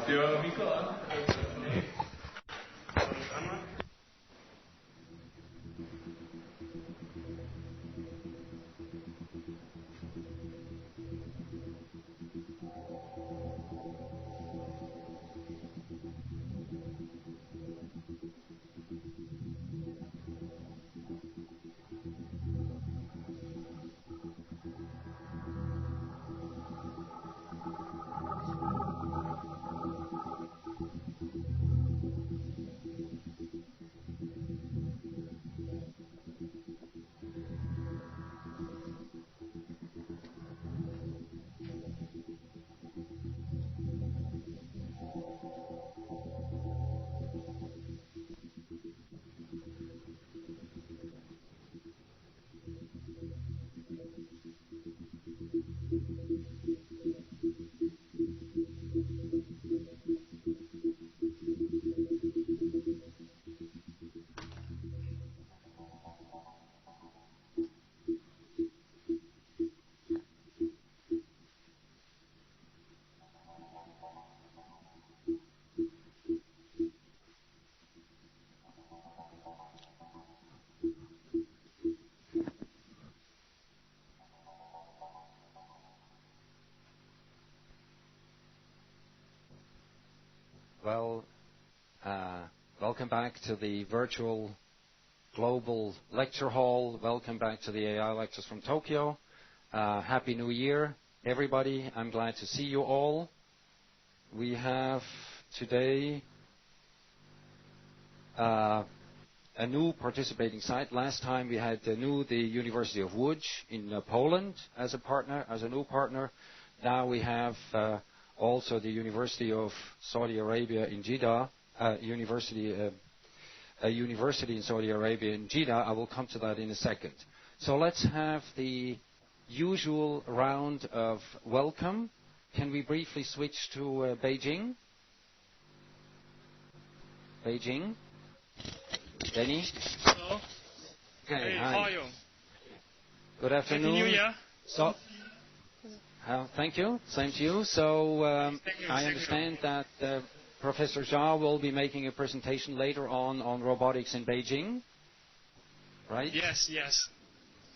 Your Mikro an? Nee. Well, welcome back to the virtual global lecture hall. Welcome back to the AI lectures from Tokyo. Happy New Year, everybody. I'm glad to see you all. We have today a new participating site. Last time we had the University of Łódź in Poland as a partner, as a new partner. Now we have also the University of Saudi Arabia in Jeddah, a university in Saudi Arabia in Jeddah. I will come to that in a second. So let's have the usual round of welcome. Can we briefly switch to Beijing? Beijing? Denny? Hello. Okay, hey, hi. How are you? Good afternoon. Happy New Year. So, thank you. Same to you. So I understand that Professor Zhao will be making a presentation later on robotics in Beijing, right? Yes.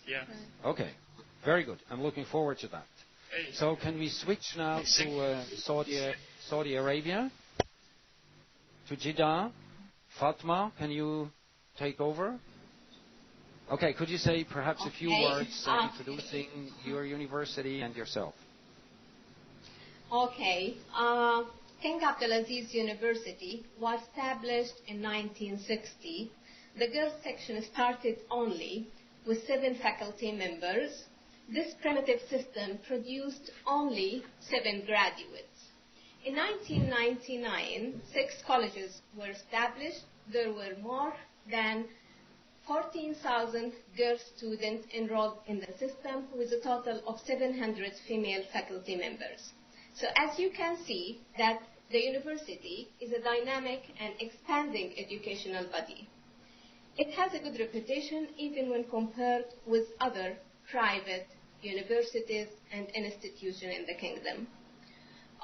Yeah. Okay. Very good. I'm looking forward to that. Hey. So can we switch now to Saudi Arabia, to Jeddah? Fatma, can you take over? Okay, could you say perhaps a few words introducing your university and yourself? Okay. King Abdulaziz University was established in 1960. The girls section started only with 7 faculty members. This primitive system produced only 7 graduates. In 1999, 6 colleges were established. There were more than 14,000 girl students enrolled in the system, with a total of 700 female faculty members. So as you can see, that the university is a dynamic and expanding educational body. It has a good reputation even when compared with other private universities and institutions in the kingdom.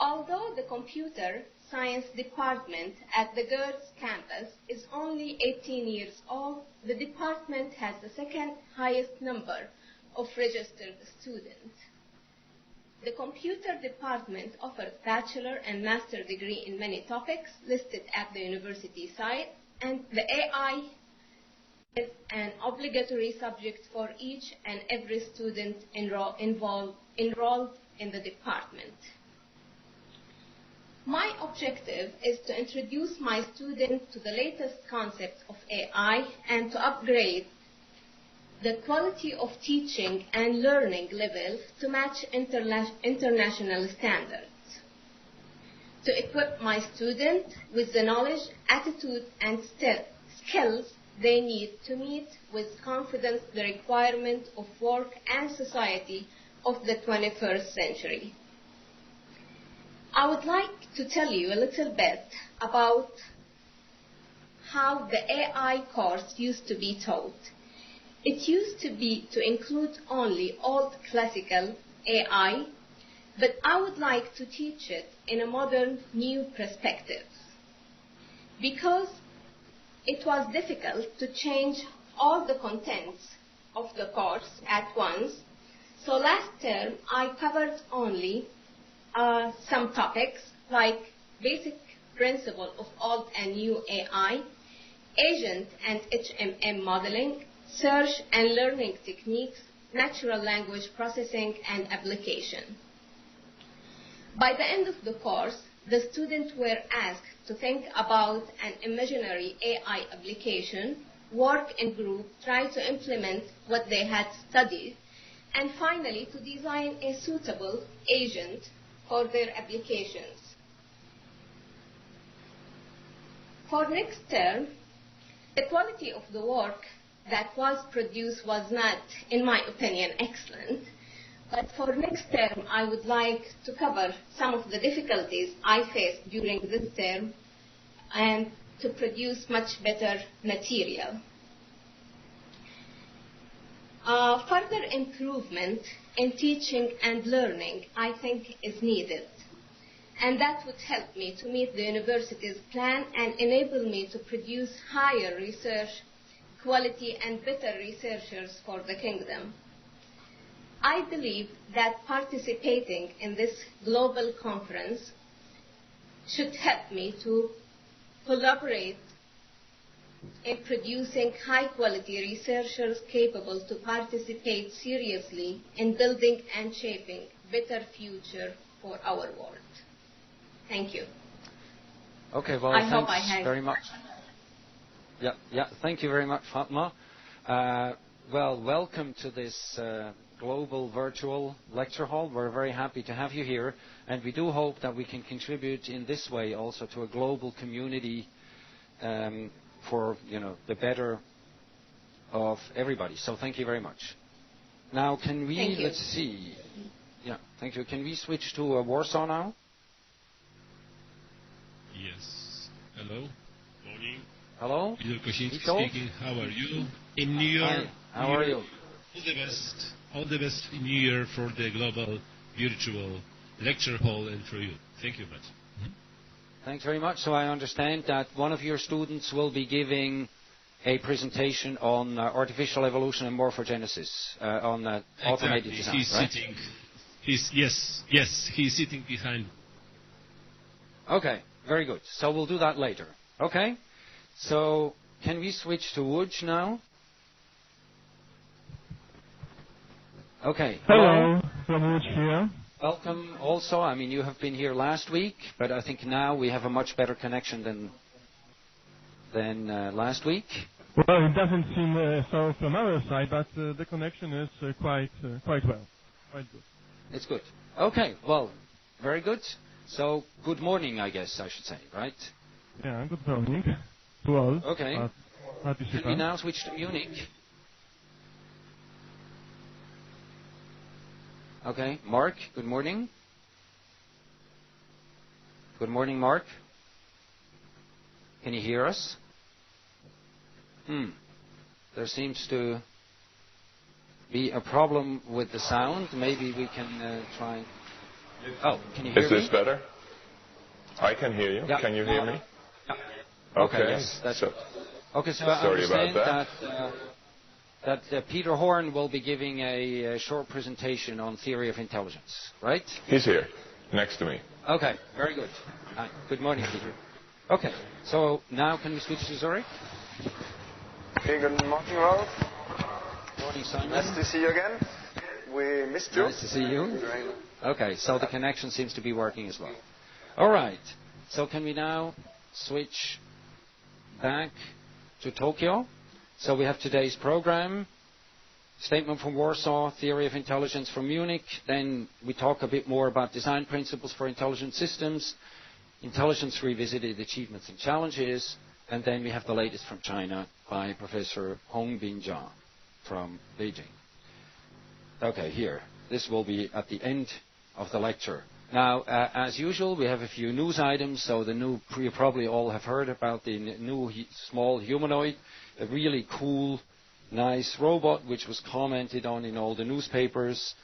Although the computer science department at the girls' campus is only 18 years old, the department has the second highest number of registered students. The computer department offers bachelor and master degree in many topics listed at the university site, and the AI is an obligatory subject for each and every student enrolled in the department. My objective is to introduce my students to the latest concepts of AI and to upgrade the quality of teaching and learning levels to match international standards. To equip my students with the knowledge, attitude, and skills they need to meet with confidence the requirement of work and society of the 21st century. I would like to tell you a little bit about how the AI course used to be taught. It used to include only old classical AI, but I would like to teach it in a modern, new perspective. Because it was difficult to change all the contents of the course at once, so last term I covered only some topics like basic principle of old and new AI, agent and HMM modeling, search and learning techniques, natural language processing, and application. By the end of the course, the students were asked to think about an imaginary AI application, work in group, try to implement what they had studied, and finally to design a suitable agent for their applications. For next term, the quality of the work that was produced was not, in my opinion, excellent. But for next term, I would like to cover some of the difficulties I faced during this term and to produce much better material. Further improvement in teaching and learning, I think, is needed. And that would help me to meet the university's plan and enable me to produce higher research quality and better researchers for the kingdom. I believe that participating in this global conference should help me to collaborate in producing high-quality researchers capable to participate seriously in building and shaping better future for our world. Thank you. Okay, well, thanks very much. Yeah, thank you very much, Fatma. Well, welcome to this global virtual lecture hall. We're very happy to have you here, and we do hope that we can contribute in this way also to a global community for the better of everybody. So thank you very much. Now, can we let's see? Yeah, thank you. Can we switch to Warsaw now? Yes. Hello. Morning. Hello. Peter Kosinski speaking. How are you? In New York. Hi. How are you? All the best. All the best in New Year for the global virtual lecture hall and for you. Thank you much. Thanks very much. So I understand that one of your students will be giving a presentation on artificial evolution and morphogenesis on automated design, he's right? sitting. He's sitting behind. Okay, very good. So we'll do that later. Okay. So can we switch to Łódź now? Okay. Hello, from Łódź here. Welcome also. I mean, you have been here last week, but I think now we have a much better connection than last week. Well, it doesn't seem so from our side, but the connection is quite well. Quite good. It's good. Okay, well, very good. So, good morning, I guess I should say, right? Yeah, good morning to all. Okay. Can we now switch to Munich? Okay, Mark, good morning. Good morning, Mark. Can you hear us? There seems to be a problem with the sound. Maybe we can try. Oh, can you hear me? Is this better? I can hear you. Yeah. Can you hear me? Yeah. Okay, yes, that's good. Okay, so I understand that Peter Horn will be giving a short presentation on theory of intelligence, right? He's here, next to me. Okay, very good. Hi. Good morning, Peter. Okay, so now can we switch to Zurich? Okay, good morning, Rolf. Morning, Simon. Nice to see you again. We missed you. Nice to see you. Okay, so the connection seems to be working as well. All right, so can we now switch back to Tokyo? So we have today's program, statement from Warsaw, theory of intelligence from Munich. Then we talk a bit more about design principles for intelligent systems, intelligence revisited, achievements and challenges. And then we have the latest from China by Professor Hongbin Jia from Beijing. Okay, here. This will be at the end of the lecture. Now, as usual, we have a few news items. So you probably all have heard about the new small humanoid, a really cool, nice robot, which was commented on in all the newspapers.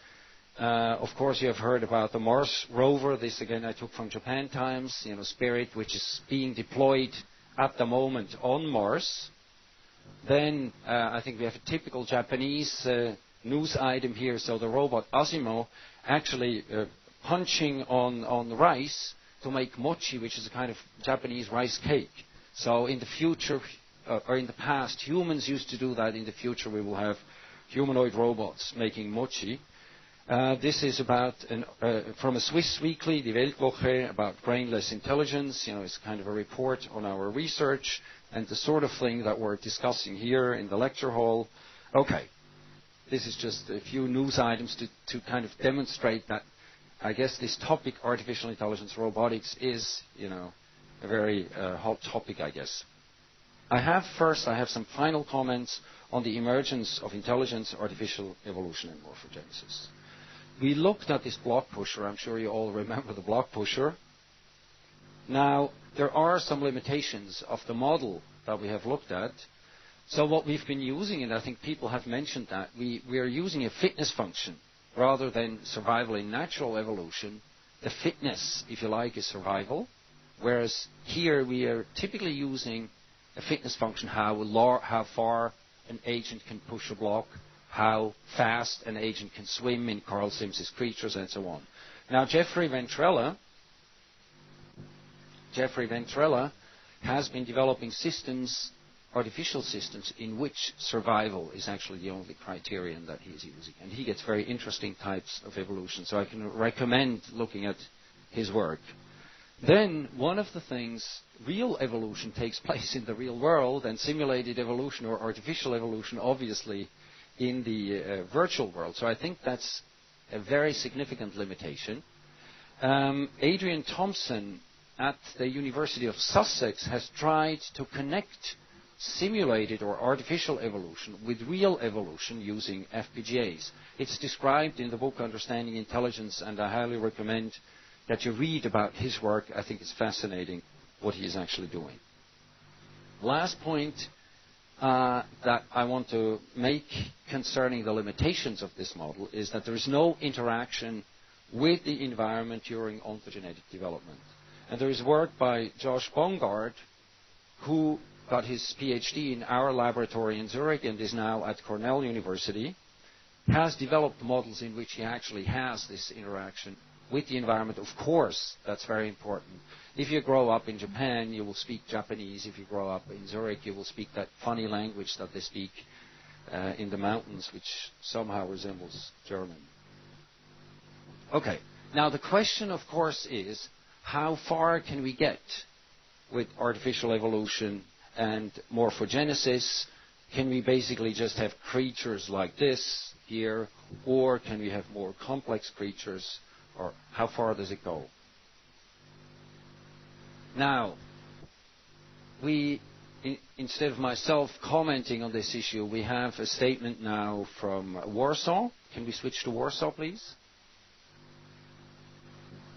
Of course, you have heard about the Mars rover. This, again, I took from Japan Times, Spirit, which is being deployed at the moment on Mars. Then I think we have a typical Japanese news item here. So the robot Asimo actually punching on rice to make mochi, which is a kind of Japanese rice cake. So in the future, or in the past, humans used to do that. In the future, we will have humanoid robots making mochi. This is about from a Swiss weekly, Die Weltwoche, about brainless intelligence. It's kind of a report on our research and the sort of thing that we're discussing here in the lecture hall. Okay, this is just a few news items to kind of demonstrate that I guess this topic, artificial intelligence, robotics, is, a very hot topic, I guess. I have some final comments on the emergence of intelligence, artificial evolution, and morphogenesis. We looked at this block pusher. I'm sure you all remember the block pusher. Now, there are some limitations of the model that we have looked at. So what we've been using, and I think people have mentioned that, we are using a fitness function rather than survival in natural evolution. The fitness, if you like, is survival, whereas here we are typically using a fitness function, how far an agent can push a block, how fast an agent can swim in Carl Sims's creatures, and so on. Now, Jeffrey Ventrella has been developing systems, artificial systems, in which survival is actually the only criterion that he's using. And he gets very interesting types of evolution, so I can recommend looking at his work. Then, one of the things, real evolution takes place in the real world, and simulated evolution or artificial evolution, obviously, in the virtual world. So I think that's a very significant limitation. Adrian Thompson at the University of Sussex has tried to connect simulated or artificial evolution with real evolution using FPGAs. It's described in the book Understanding Intelligence, and I highly recommend that you read about his work. I think it's fascinating what he is actually doing. Last point that I want to make concerning the limitations of this model is that there is no interaction with the environment during ontogenetic development. And there is work by Josh Bongard, who got his PhD in our laboratory in Zurich and is now at Cornell University, has developed models in which he actually has this interaction with the environment. Of course, that's very important. If you grow up in Japan, you will speak Japanese. If you grow up in Zurich, you will speak that funny language that they speak in the mountains, which somehow resembles German. Okay. Now, the question, of course, is how far can we get with artificial evolution and morphogenesis? Can we basically just have creatures like this here, or can we have more complex creatures, or how far does it go? Now, instead of myself commenting on this issue, we have a statement now from Warsaw. Can we switch to Warsaw, please?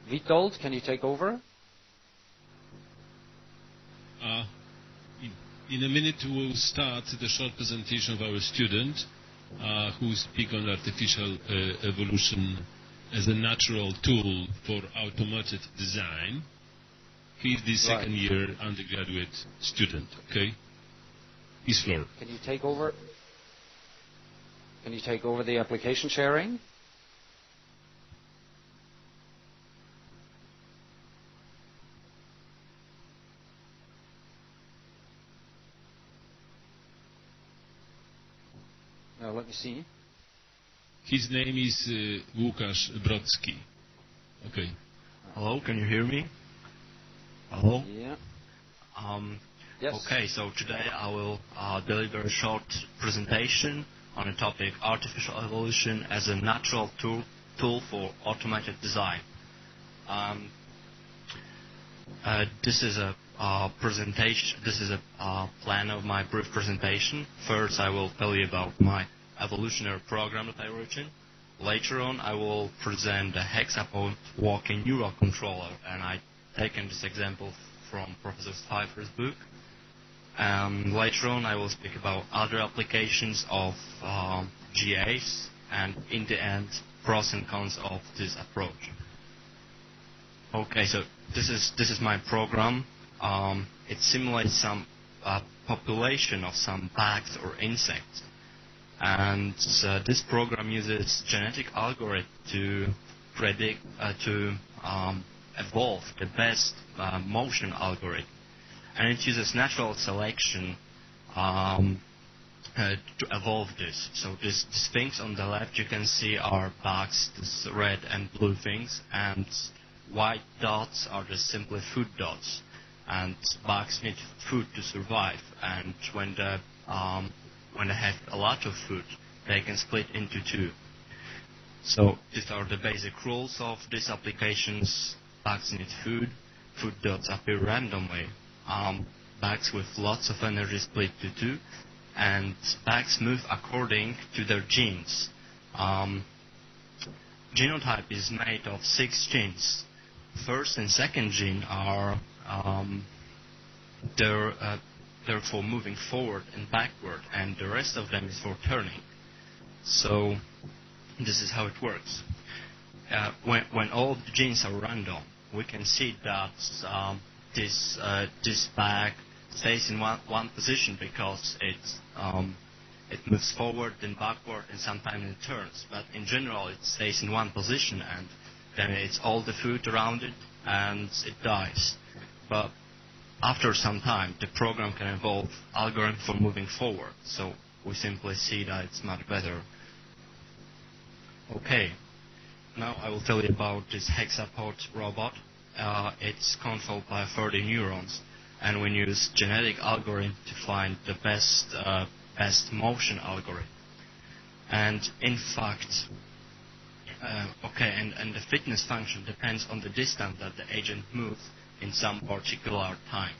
Witold, can you take over? In a minute, we will start the short presentation of our student who will speak on artificial evolution as a natural tool for automated design. He is the second year undergraduate student, okay? His floor. Can you take over? Can you take over the application sharing? Now, let me see. His name is Łukasz Brodsky. Okay. Hello, can you hear me? Hello? Yeah. Yes. Okay, so today I will deliver a short presentation on the topic artificial evolution as a natural tool for automated design. This is a presentation. This is a plan of my brief presentation. First, I will tell you about my evolutionary program that I wrote in. Later on, I will present the hexapod walking neural controller, and I taken this example from Professor Pfeifer's book. Later on, I will speak about other applications of GAs, and in the end, pros and cons of this approach. Okay, so this is my program. It simulates some population of some bugs or insects, and this program uses genetic algorithm to predict evolve the best motion algorithm, and it uses natural selection to evolve this. So these things on the left you can see are bugs, this red and blue things, and white dots are just simply food dots. And bugs need food to survive, and when they have a lot of food, they can split into two. So these are the basic rules of these applications. Bugs need food. Food dots appear randomly. Bugs with lots of energy split to two, and bugs move according to their genes. Genotype is made of 6 genes. First and second gene are they're for moving forward and backward, and the rest of them is for turning. So this is how it works. When all the genes are random, we can see that this bag stays in one position because it moves forward and backward, and sometimes it turns. But in general, it stays in one position, and then it's all the food around it, and it dies. But after some time, the program can evolve algorithm for moving forward. So we simply see that it's much better. Okay, now I will tell you about this hexapod robot. It's controlled by 30 neurons, and we use genetic algorithm to find the best motion algorithm. And in fact, and the fitness function depends on the distance that the agent moves in some particular time.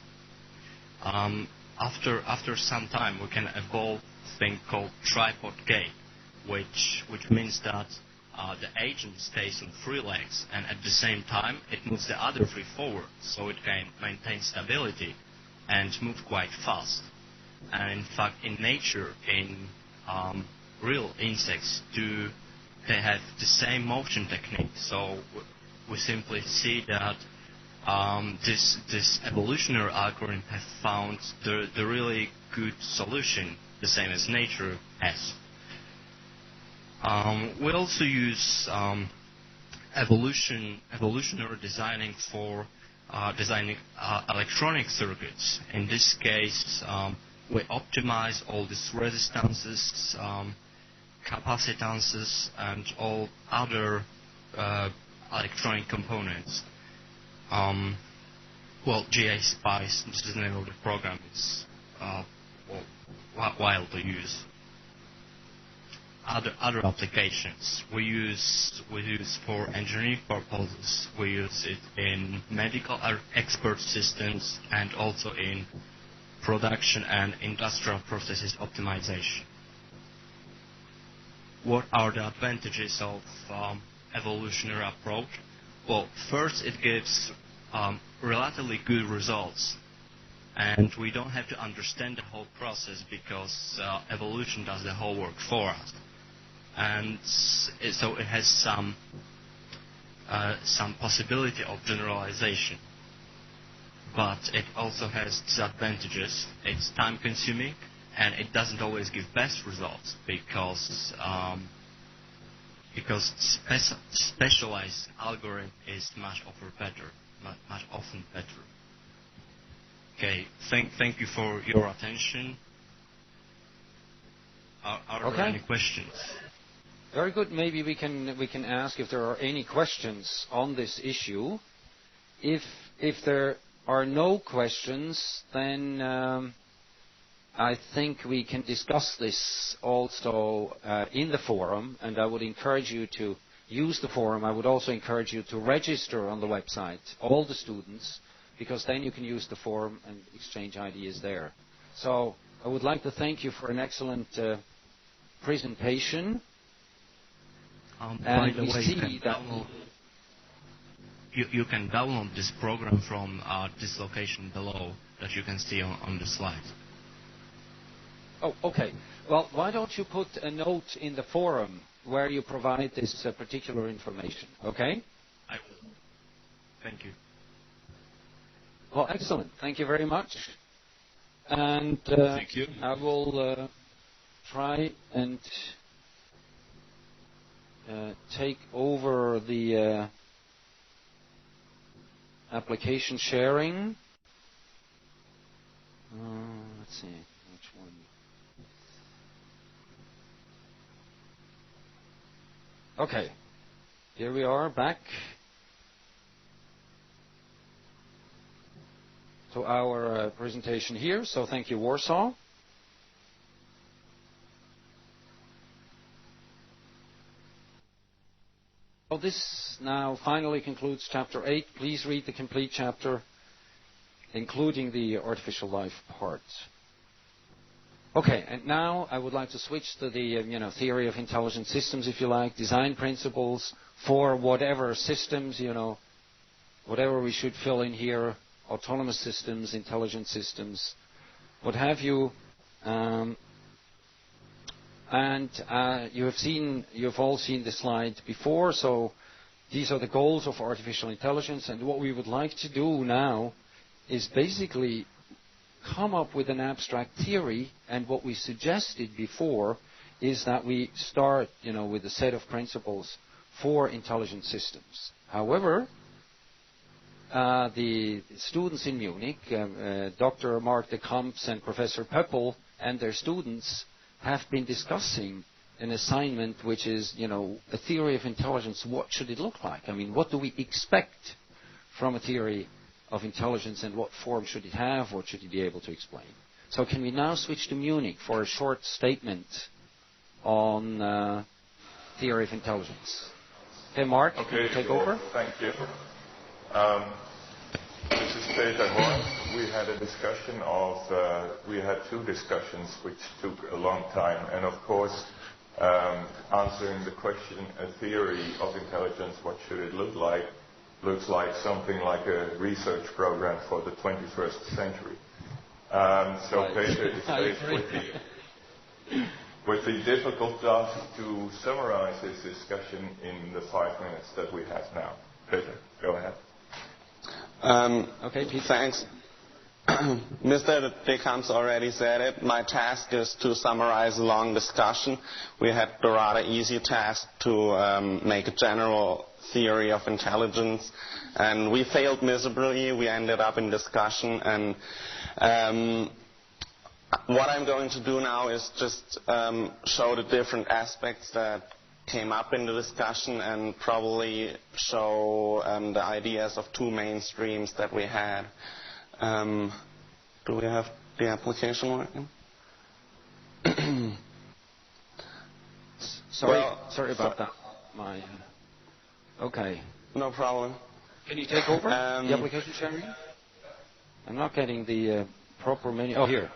After some time, we can evolve a thing called tripod gait, which means that the agent stays on 3 legs, and at the same time it moves the other 3 forward, so it can maintain stability and move quite fast. And in fact, in nature, in real insects, they have the same motion technique. So we simply see that this evolutionary algorithm have found the really good solution, the same as nature has. We also use evolutionary designing for designing electronic circuits. In this case, we optimize all these resistances, capacitances, and all other electronic components. GA Spice, this is the name of the program, is wild to use. Other applications we use for engineering purposes. We use it in medical expert systems and also in production and industrial processes optimization. What are the advantages of evolutionary approach? Well, first, it gives relatively good results, and we don't have to understand the whole process because evolution does the whole work for us. And so it has some possibility of generalization, but it also has disadvantages. It's time consuming, and it doesn't always give best results because specialized algorithm is much often better. Okay, thank you for your attention. Are there any questions? Very good. Maybe we can ask if there are any questions on this issue. If there are no questions, then I think we can discuss this also in the forum, and I would encourage you to use the forum. I would also encourage you to register on the website, all the students, because then you can use the forum and exchange ideas there. So I would like to thank you for an excellent presentation. By the way, you can download this program from this location below that you can see on the slide. Oh, okay. Well, why don't you put a note in the forum where you provide this particular information, okay? I will. Thank you. Well, excellent. Thank you very much. And Thank you. I will try and take over the application sharing. Let's see, which one? Okay, here we are back. So our presentation here. So thank you, Warsaw. Well, this now finally concludes Chapter 8. Please read the complete chapter, including the artificial life part. Okay, and now I would like to switch to the theory of intelligent systems, if you like, design principles for whatever systems, whatever we should fill in here, autonomous systems, intelligent systems, what have you. And you've all seen the slide before, so these are the goals of artificial intelligence, and what we would like to do now is basically come up with an abstract theory, and what we suggested before is that we start, with a set of principles for intelligent systems. However, the students in Munich, Dr. Mark de Kamps and Professor Pöppel and their students have been discussing an assignment which is, a theory of intelligence. What should it look like? I mean, what do we expect from a theory of intelligence, and what form should it have? What should it be able to explain? So can we now switch to Munich for a short statement on theory of intelligence? Okay, Mark, can you take over? Thank you. This is Peter Horn. We had we had two discussions which took a long time, and of course, answering the question, a theory of intelligence, what should it look like, looks like something like a research program for the 21st century. So right. Peter is faced with the difficult task to summarize this discussion in the 5 minutes that we have now. Peter, go ahead. Okay, Peter. Thanks. Mr. De Kamps already said it. My task is to summarize a long discussion. We had the rather easy task to make a general theory of intelligence, and we failed miserably. We ended up in discussion, and what I'm going to do now is just show the different aspects that came up in the discussion, and probably show the ideas of two main streams that we had. Do we have the application working? Sorry about that. Okay. No problem. Can you take over the application sharing? I'm not getting the proper menu. Oh, here.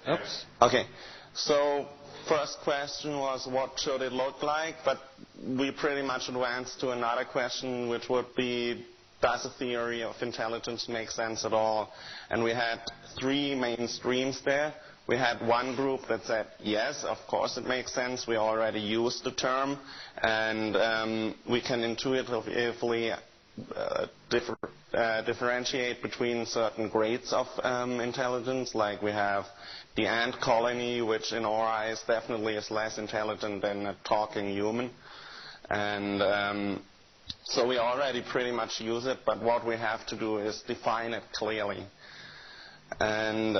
Oops. Okay. So first question was, what should it look like? But we pretty much advanced to another question, which would be, does a theory of intelligence make sense at all? And we had three main streams there. We had one group that said, yes, of course it makes sense. We already used the term, and we can intuitively differentiate between certain grades of intelligence. Like we have the ant colony, which in our eyes definitely is less intelligent than a talking human. And so we already pretty much use it, but what we have to do is define it clearly. And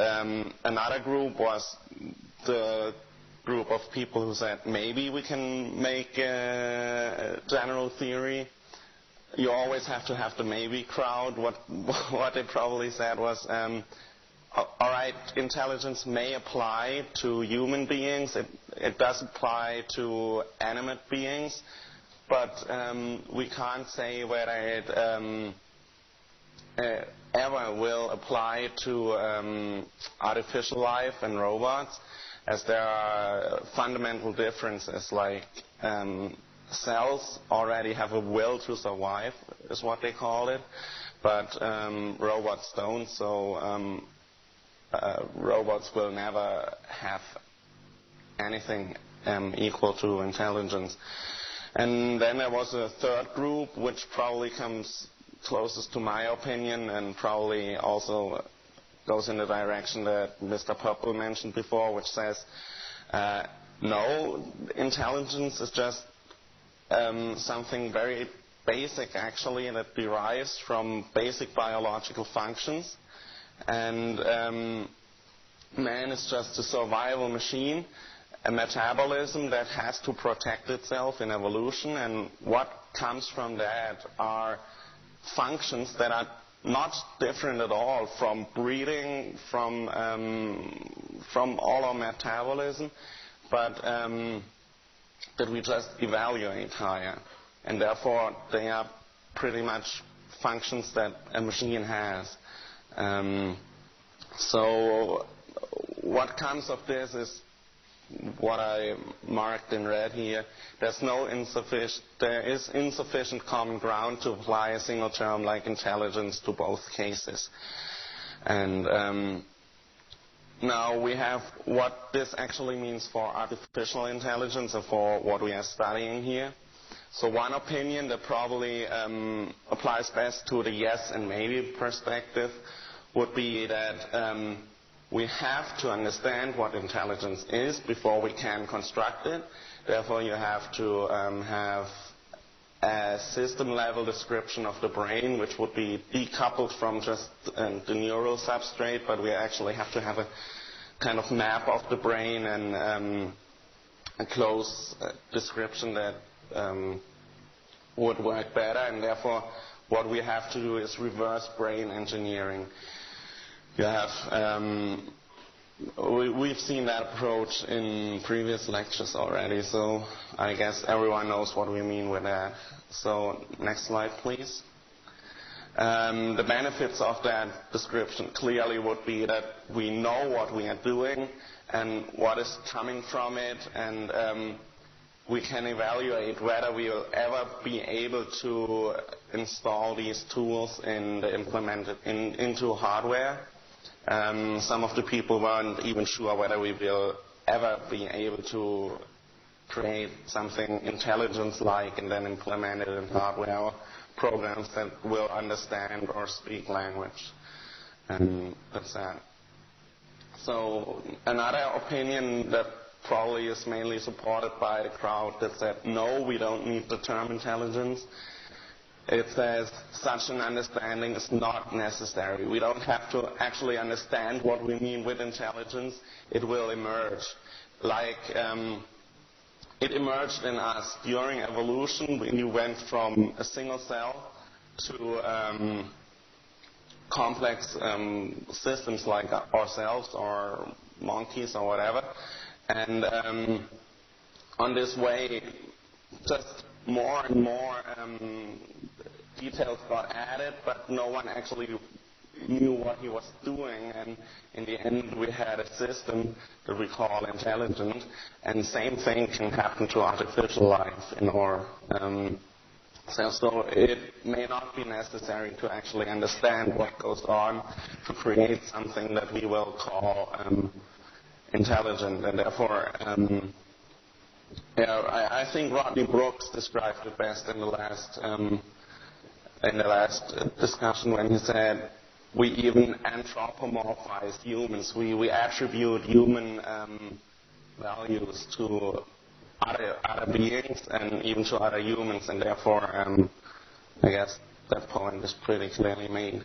another group was the group of people who said, maybe we can make a general theory. You always have to have the maybe crowd. What they probably said was, all right, intelligence may apply to human beings. It does apply to animate beings. But we can't say whether it ever will apply to artificial life and robots, as there are fundamental differences, like cells already have a will to survive, is what they call it, but robots don't, so robots will never have anything equal to intelligence. And then there was a third group, which probably comes closest to my opinion and probably also goes in the direction that Mr. Purple mentioned before, which says, no, intelligence is just something very basic, actually, that derives from basic biological functions. And man is just a survival machine, a metabolism that has to protect itself in evolution, and what comes from that are functions that are not different at all from breathing, from all our metabolism, but that we just evaluate higher. And therefore, they are pretty much functions that a machine has. So what comes of this is what I marked in red here. There is insufficient common ground to apply a single term like intelligence to both cases. And now we have what this actually means for artificial intelligence and for what we are studying here. So one opinion that probably applies best to the yes and maybe perspective would be that we have to understand what intelligence is before we can construct it. Therefore, you have to have a system-level description of the brain, which would be decoupled from just the neural substrate, but we actually have to have a kind of map of the brain and a close description that would work better. And therefore, what we have to do is reverse brain engineering. You have, we've seen that approach in previous lectures already, so I guess everyone knows what we mean with that. So, next slide, please. The benefits of that description clearly would be that we know what we are doing and what is coming from it, and we can evaluate whether we will ever be able to install these tools and implement it into hardware. Some of the people weren't even sure whether we will ever be able to create something intelligence-like and then implement it in hardware or programs that will understand or speak language. And that's that. So another opinion that probably is mainly supported by the crowd that said, no, we don't need the term intelligence. It says such an understanding is not necessary. We don't have to actually understand what we mean with intelligence. It will emerge. Like it emerged in us during evolution when you went from a single cell to complex systems like ourselves or monkeys or whatever. And on this way, just more and more details got added, but no one actually knew what he was doing. And in the end, we had a system that we call intelligent. And the same thing can happen to artificial life in our so it may not be necessary to actually understand what goes on to create something that we will call intelligent. And therefore, I think Rodney Brooks described it best in the last discussion when he said we even anthropomorphize humans. We attribute human values to other beings and even to other humans, and therefore I guess that point is pretty clearly made.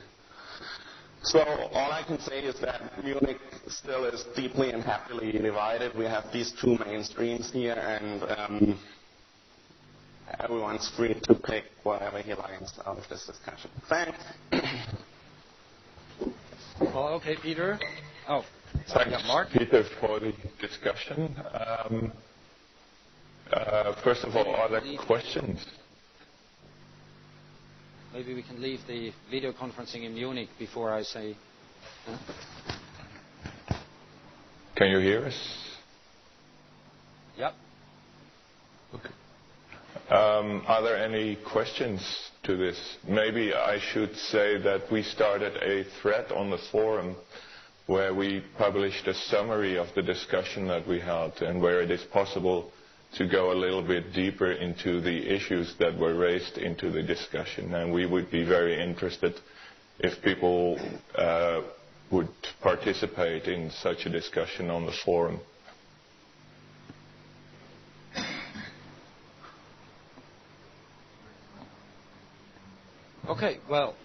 So all I can say is that Munich still is deeply and happily divided. We have these two main streams here, and everyone's free to pick whatever he likes out of this discussion. Thanks. Well, okay, Peter. Oh, sorry, Thanks, Mark. Peter, for the discussion. First of all, are there questions? Maybe we can leave the video conferencing in Munich before I say. Can you hear us? Yep. Okay. Are there any questions to this? Maybe I should say that we started a thread on the forum where we published a summary of the discussion that we had and where it is possible to go a little bit deeper into the issues that were raised into the discussion. And we would be very interested if people would participate in such a discussion on the forum. Okay, well,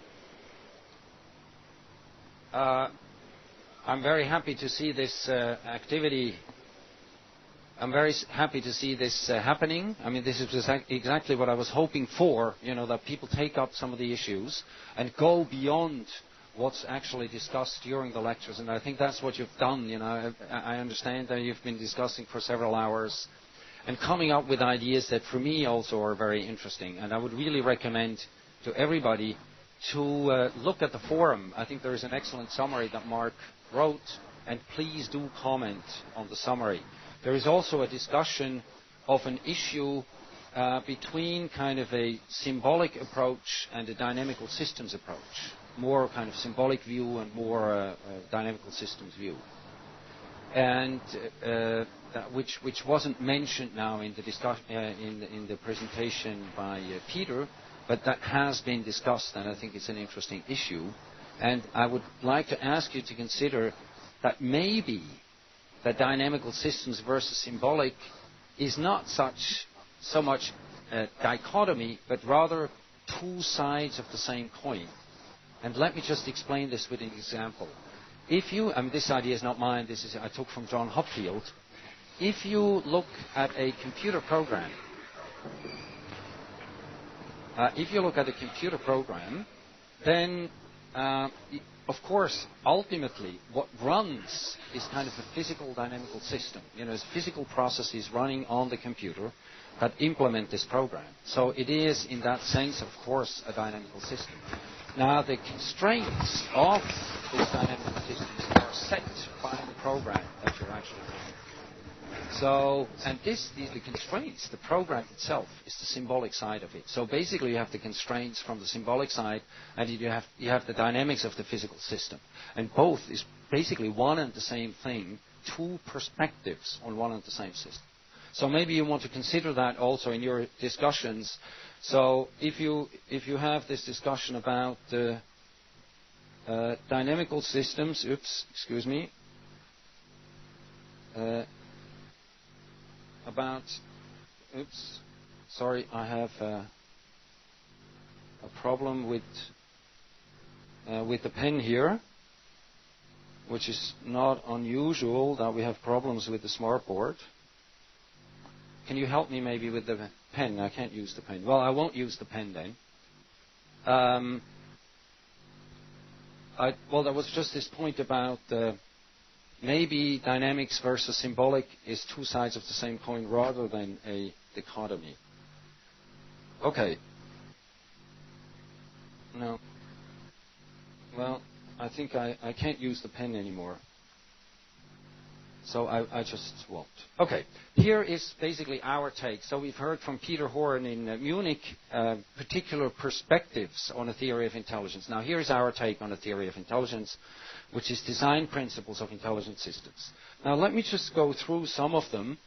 I'm very happy to see this activity. I'm very happy to see this happening. I mean, this is exactly what I was hoping for, that people take up some of the issues and go beyond what's actually discussed during the lectures. And I think that's what you've done. I understand that you've been discussing for several hours and coming up with ideas that for me also are very interesting. And I would really recommend to everybody to look at the forum. I think there is an excellent summary that Mark wrote, and please do comment on the summary. There is also a discussion of an issue between kind of a symbolic approach and a dynamical systems approach, more kind of symbolic view and more dynamical systems view, and which wasn't mentioned now in the discussion in the presentation by Peter, but that has been discussed, and I think it's an interesting issue. And I would like to ask you to consider that maybe the dynamical systems versus symbolic is not so much a dichotomy, but rather two sides of the same coin. And let me just explain this with an example. If you, this idea is not mine, I took from John Hopfield. If you look at a computer program, then of course, ultimately, what runs is kind of a physical dynamical system. It's physical processes running on the computer that implement this program. So it is, in that sense, of course, a dynamical system. Now, the constraints of this dynamical system are set by the program that you're actually running. So, and the constraints, the program itself, is the symbolic side of it. So basically you have the constraints from the symbolic side, and you have the dynamics of the physical system. And both is basically one and the same thing, two perspectives on one and the same system. So maybe you want to consider that also in your discussions. So if you have this discussion about dynamical systems, I have a problem with the pen here, which is not unusual that we have problems with the smartboard. Can you help me maybe with the pen? I can't use the pen. Well, I won't use the pen then. There was just this point about maybe dynamics versus symbolic is two sides of the same coin rather than a dichotomy. Okay. No. Well, I think I can't use the pen anymore. So I just won't. Okay. Here is basically our take. So we've heard from Peter Horn in Munich particular perspectives on a theory of intelligence. Now here's our take on a theory of intelligence, which is design principles of intelligent systems. Now let me just go through some of them.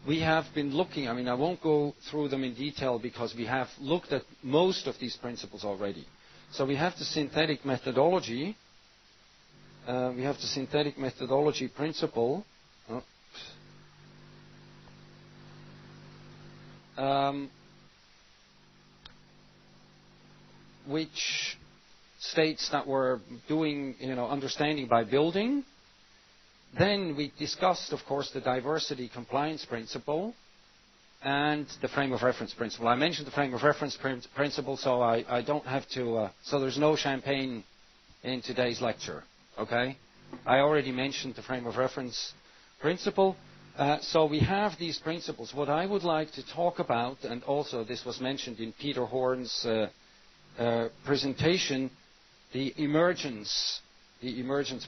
We have been looking, I won't go through them in detail because we have looked at most of these principles already. So we have the synthetic methodology. Principle. Which states that we're doing, understanding by building. Then we discussed, of course, the diversity compliance principle and the frame of reference principle. I mentioned the frame of reference principle, so I don't have to, so there's no champagne in today's lecture, okay? I already mentioned the frame of reference principle. So we have these principles. What I would like to talk about, and also this was mentioned in Peter Horn's presentation, the emergence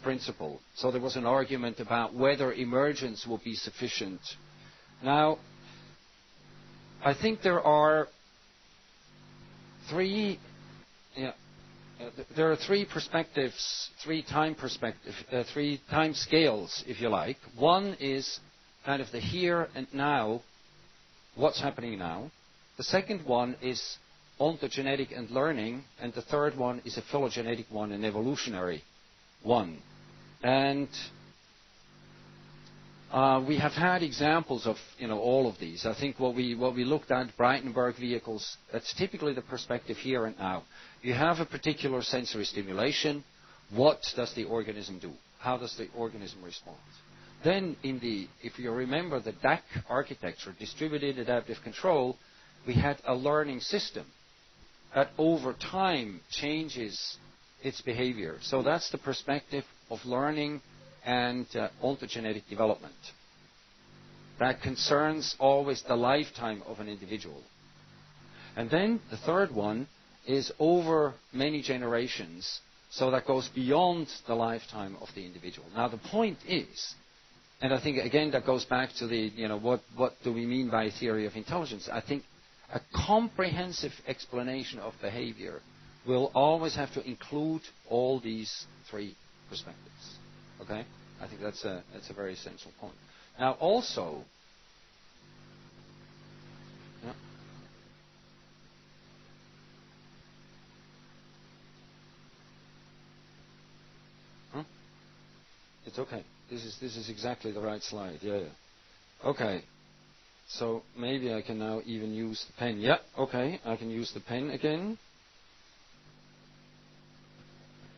principle. So there was an argument about whether emergence will be sufficient. Now, I think there are there are three perspectives, three time scales, if you like. One is kind of the here and now, what's happening now. The second one is ontogenetic and learning, and the third one is a phylogenetic one, an evolutionary one. And we have had examples of all of these. I think what we looked at, Breitenberg vehicles, that's typically the perspective here and now. You have a particular sensory stimulation. What does the organism do? How does the organism respond? Then, if you remember the DAC architecture, distributed adaptive control, we had a learning system that over time changes its behavior. So that's the perspective of learning and ontogenetic development. That concerns always the lifetime of an individual. And then the third one is over many generations, so that goes beyond the lifetime of the individual. Now the point is, and I think again that goes back to the, what do we mean by theory of intelligence? I think a comprehensive explanation of behavior will always have to include all these three perspectives. Okay? I think that's a very essential point. Now also, it's okay. This is exactly the right slide. Yeah. Okay. So maybe I can now even use the pen. Yeah, okay, I can use the pen again.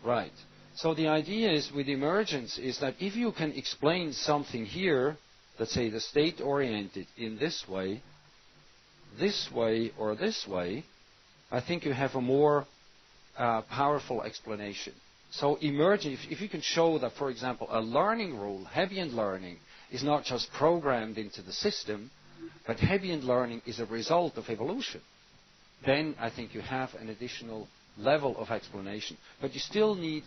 Right. So the idea is with emergence is that if you can explain something here, let's say the state-oriented in this way, or this way, I think you have a more powerful explanation. So emergent, if you can show that, for example, a learning rule, Hebbian learning, is not just programmed into the system, but Hebbian learning is a result of evolution, then I think you have an additional level of explanation. But you still need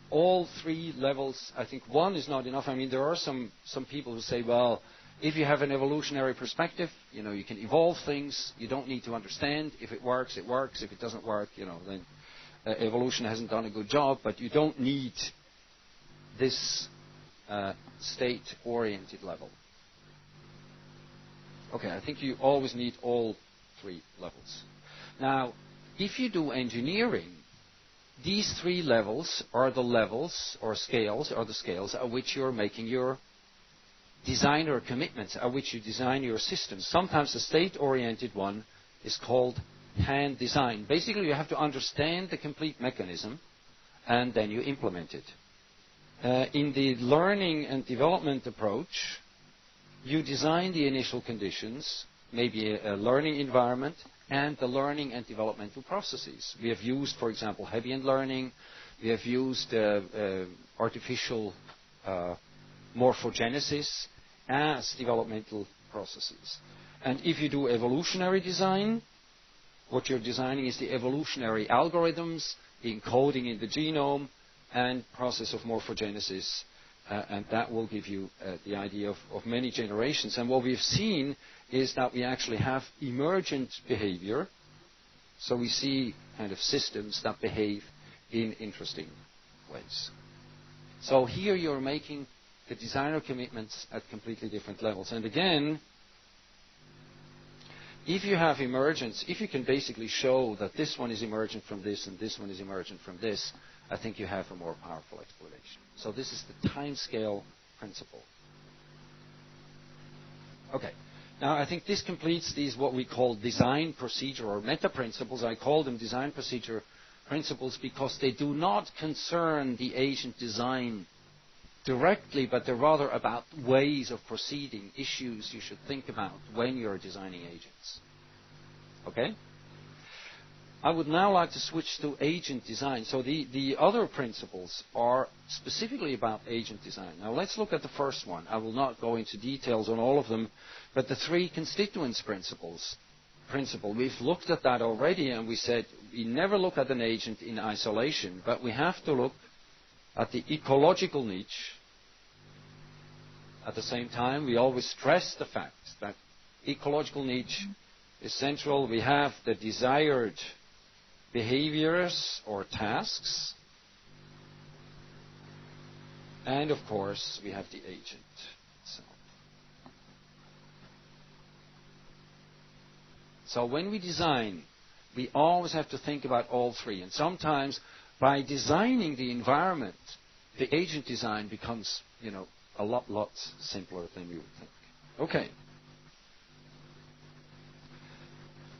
all three levels. I think one is not enough. I mean, there are some people who say, well, if you have an evolutionary perspective, you can evolve things. You don't need to understand. If it works, it works. If it doesn't work, then evolution hasn't done a good job. But you don't need this state-oriented level. Okay, I think you always need all three levels. Now, if you do engineering, these three levels are the levels or scales, or the scales at which you're making your designer commitments, at which you design your systems. Sometimes the state-oriented one is called hand design. Basically, you have to understand the complete mechanism, and then you implement it. In the learning and development approach, you design the initial conditions, maybe a learning environment, and the learning and developmental processes. We have used, for example, Hebbian learning. We have used artificial morphogenesis as developmental processes. And if you do evolutionary design, what you're designing is the evolutionary algorithms, the encoding in the genome, and process of morphogenesis. And that will give you the idea of many generations. And what we've seen is that we actually have emergent behavior. So we see kind of systems that behave in interesting ways. So here you're making the designer commitments at completely different levels. And again, if you have emergence, if you can basically show that this one is emergent from this and this one is emergent from this, I think you have a more powerful explanation. So this is the time scale principle. Okay. Now I think this completes these what we call design procedure or meta principles. I call them design procedure principles because they do not concern the agent design directly, but they're rather about ways of proceeding, issues you should think about when you're designing agents. Okay? I would now like to switch to agent design. So the other principles are specifically about agent design. Now let's look at the first one. I will not go into details on all of them, but the three constituents principle. We've looked at that already, and we said we never look at an agent in isolation, but we have to look at the ecological niche. At the same time, we always stress the fact that ecological niche is central. We have the desired behaviors or tasks. And of course, we have the agent. So when we design, we always have to think about all three. And sometimes by designing the environment, the agent design becomes, a lot simpler than we would think. Okay.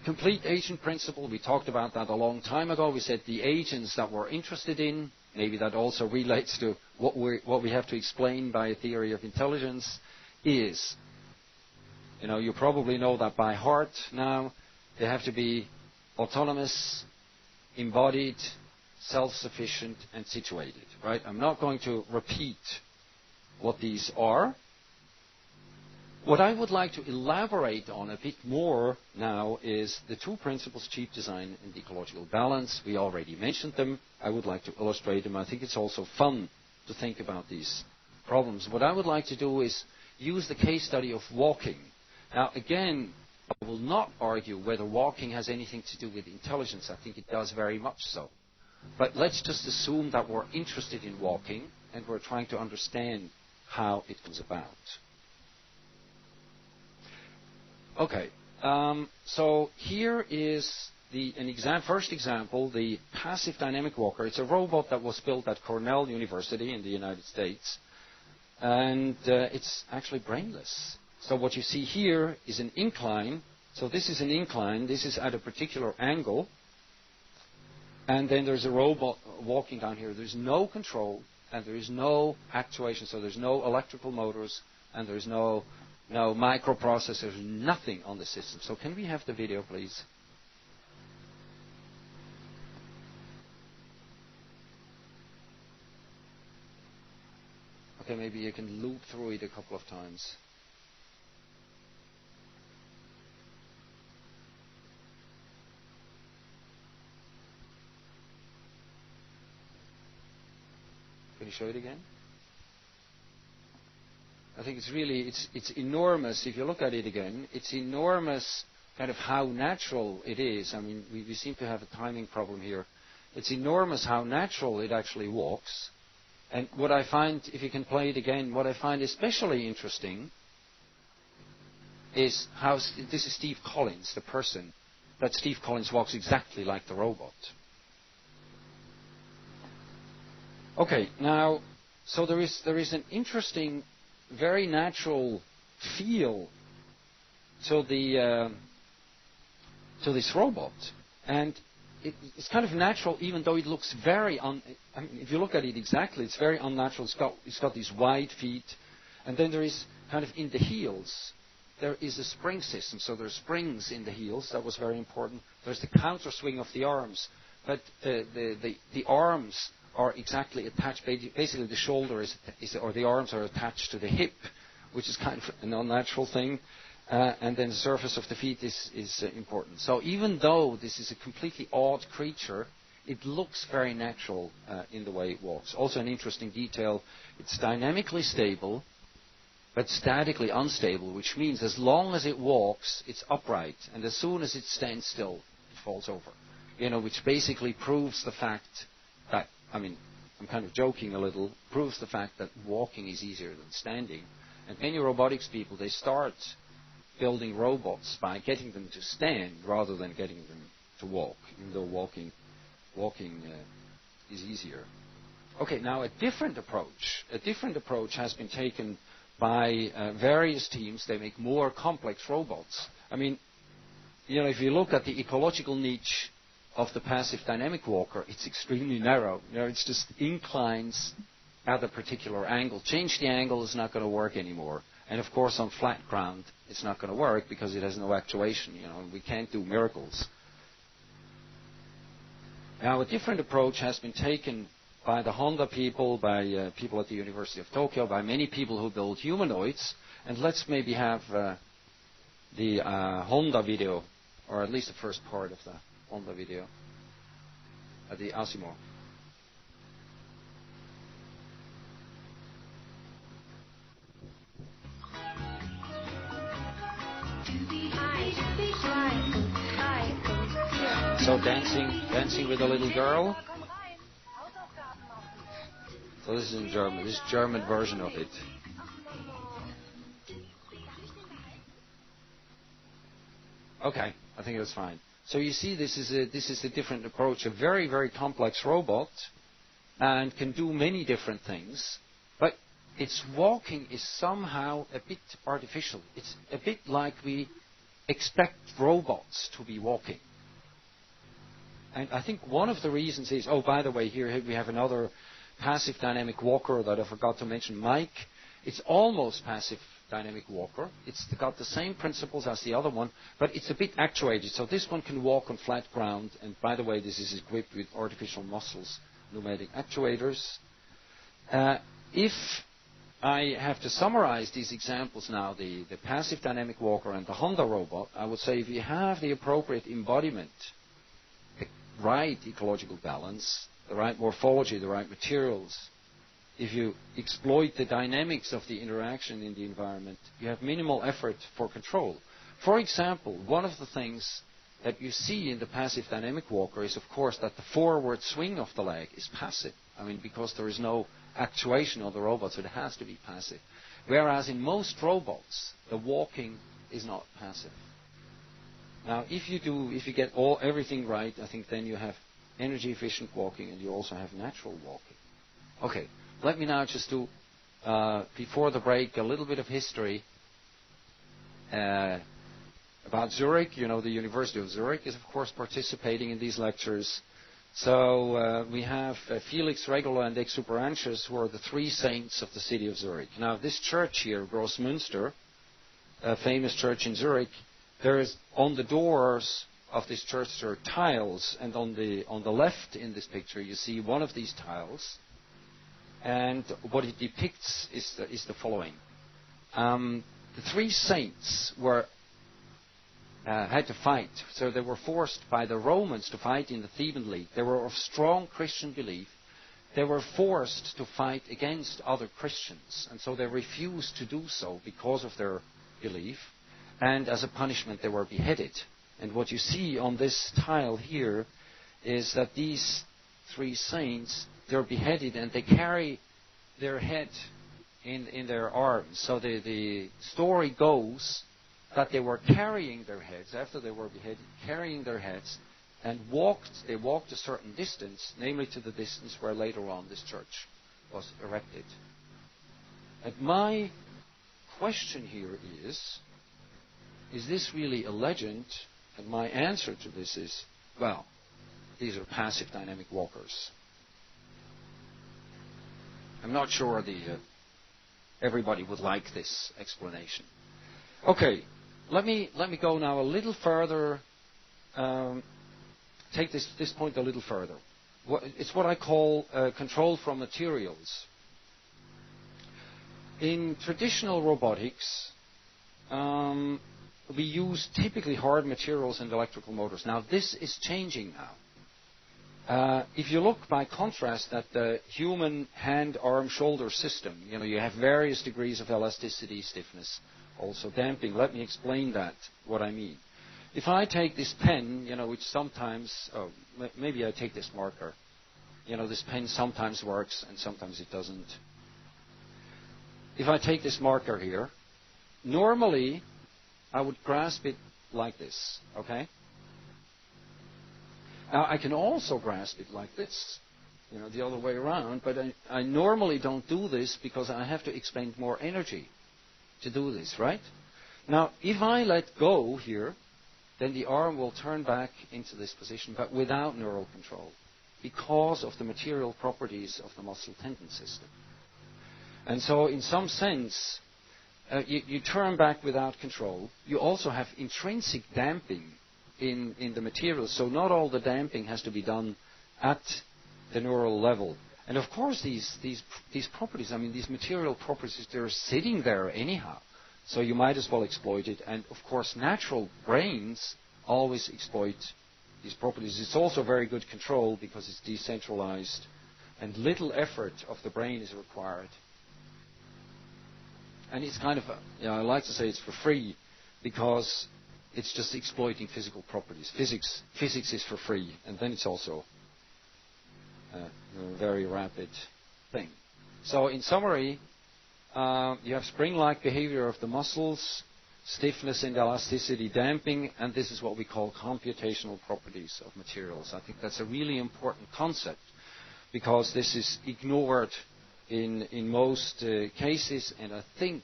Complete agent principle, we talked about that a long time ago. We said the agents that we're interested in, maybe that also relates to what we have to explain by a theory of intelligence, is, you probably know that by heart now, they have to be autonomous, embodied, self-sufficient, and situated. Right? I'm not going to repeat what these are. What I would like to elaborate on a bit more now is the two principles, cheap design and ecological balance. We already mentioned them. I would like to illustrate them. I think it's also fun to think about these problems. What I would like to do is use the case study of walking. Now, again, I will not argue whether walking has anything to do with intelligence. I think it does very much so. But let's just assume that we're interested in walking and we're trying to understand how it comes about. Okay, so here is first example, the passive dynamic walker. It's a robot that was built at Cornell University in the United States, and it's actually brainless. So what you see here is an incline. So this is an incline. This is at a particular angle, and then there's a robot walking down here. There's no control, and there is no actuation. So there's no electrical motors, and there's no microprocessors, nothing on the system. So can we have the video, please? Okay, maybe you can loop through it a couple of times. Can you show it again? I think it's enormous. If you look at it again, it's enormous kind of how natural it is. I mean, we seem to have a timing problem here. It's enormous how natural it actually walks. And what I find, if you can play it again, what I find especially interesting is how, this is Steve Collins, the person, that Steve Collins walks exactly like the robot. Okay, now, so there is an interesting, very natural feel to this robot, and it's kind of natural, even though it looks very if you look at it exactly, it's very unnatural. It's got these wide feet, and then there is kind of in the heels there is a spring system. So there's springs in the heels. That was very important. There's the counter swing of the arms, but the arms are exactly attached. Basically, the shoulder or the arms are attached to the hip, which is kind of an unnatural thing. And then the surface of the feet is important. So even though this is a completely odd creature, it looks very natural in the way it walks. Also an interesting detail, it's dynamically stable, but statically unstable, which means as long as it walks, it's upright. And as soon as it stands still, it falls over. Which basically proves the fact that, I'm kind of joking a little, proves the fact that walking is easier than standing. And many robotics people, they start building robots by getting them to stand rather than getting them to walk, even though walking is easier. Okay, now a different approach has been taken by various teams. They make more complex robots. If you look at the ecological niche of the passive dynamic walker, it's extremely narrow. It's just inclines at a particular angle. Change the angle is not going to work anymore. And of course, on flat ground, it's not going to work because it has no actuation. We can't do miracles. Now, a different approach has been taken by the Honda people, by people at the University of Tokyo, by many people who build humanoids. And let's maybe have the Honda video, or at least the first part of the Honda video, the Asimo. Hi. So dancing with a little girl. So this is in German. This is German version of it. Okay, I think that's fine. So you see, this is a different approach. A very, very complex robot, and can do many different things. But its walking is somehow a bit artificial. It's a bit like we expect robots to be walking. And I think one of the reasons is, oh, by the way, here we have another passive dynamic walker that I forgot to mention, Mike. It's almost passive dynamic walker. It's got the same principles as the other one, but it's a bit actuated. So this one can walk on flat ground, and by the way, this is equipped with artificial muscles, pneumatic actuators. If I have to summarize these examples now, the passive dynamic walker and the Honda robot, I would say if you have the appropriate embodiment, the right ecological balance, the right morphology, the right materials, if you exploit the dynamics of the interaction in the environment, you have minimal effort for control. For example, one of the things that you see in the passive dynamic walker is, of course, that the forward swing of the leg is passive. I mean, because there is no actuation of the robot, so it has to be passive. Whereas in most robots, the walking is not passive. Now, if you get everything right, I think then you have energy efficient walking, and you also have natural walking. Okay, let me now just do, before the break, a little bit of history about Zurich. You know, the University of Zurich is, of course, participating in these lectures. So we have Felix, Regula, and Exuperantius, who are the three saints of the city of Zurich. Now, this church here, Grossmünster, a famous church in Zurich, there is on the doors of this church there are tiles, and on the left in this picture you see one of these tiles, and what it depicts is the following: the three saints had to fight, so they were forced by the Romans to fight in the Theban League. They were of strong Christian belief. They were forced to fight against other Christians, and so they refused to do so because of their belief, and as a punishment they were beheaded. And what you see on this tile here is that these three saints, they're beheaded and they carry their head in their arms. So the story goes that they were carrying their heads, after they were beheaded, carrying their heads, and they walked a certain distance, namely to the distance where later on this church was erected. And my question here is this really a legend? And my answer to this is, well, these are passive dynamic walkers. I'm not sure everybody would like this explanation. Okay, let me go now a little further, take this point a little further. It's what I call control from materials. In traditional robotics, we use typically hard materials and electrical motors. Now, this is changing now. If you look by contrast at the human hand, arm, shoulder system, you have various degrees of elasticity, stiffness, also damping. Let me explain what I mean. If I take this pen, which sometimes, maybe I take this marker. This pen sometimes works and sometimes it doesn't. If I take this marker here, normally I would grasp it like this, okay? Now, I can also grasp it like this, the other way around, but I normally don't do this because I have to expend more energy to do this, right? Now, if I let go here, then the arm will turn back into this position, but without neural control, because of the material properties of the muscle tendon system. And so, in some sense, you turn back without control. You also have intrinsic damping in the materials, so not all the damping has to be done at the neural level. And of course, these properties, these material properties, they're sitting there anyhow. So you might as well exploit it. And of course, natural brains always exploit these properties. It's also very good control because it's decentralized, and little effort of the brain is required. And it's kind of, I like to say it's for free, because It's just exploiting physical properties. Physics is for free, and then it's also a very rapid thing. So in summary, you have spring-like behavior of the muscles, stiffness and elasticity damping, and this is what we call computational properties of materials. I think that's a really important concept because this is ignored in most cases, and I think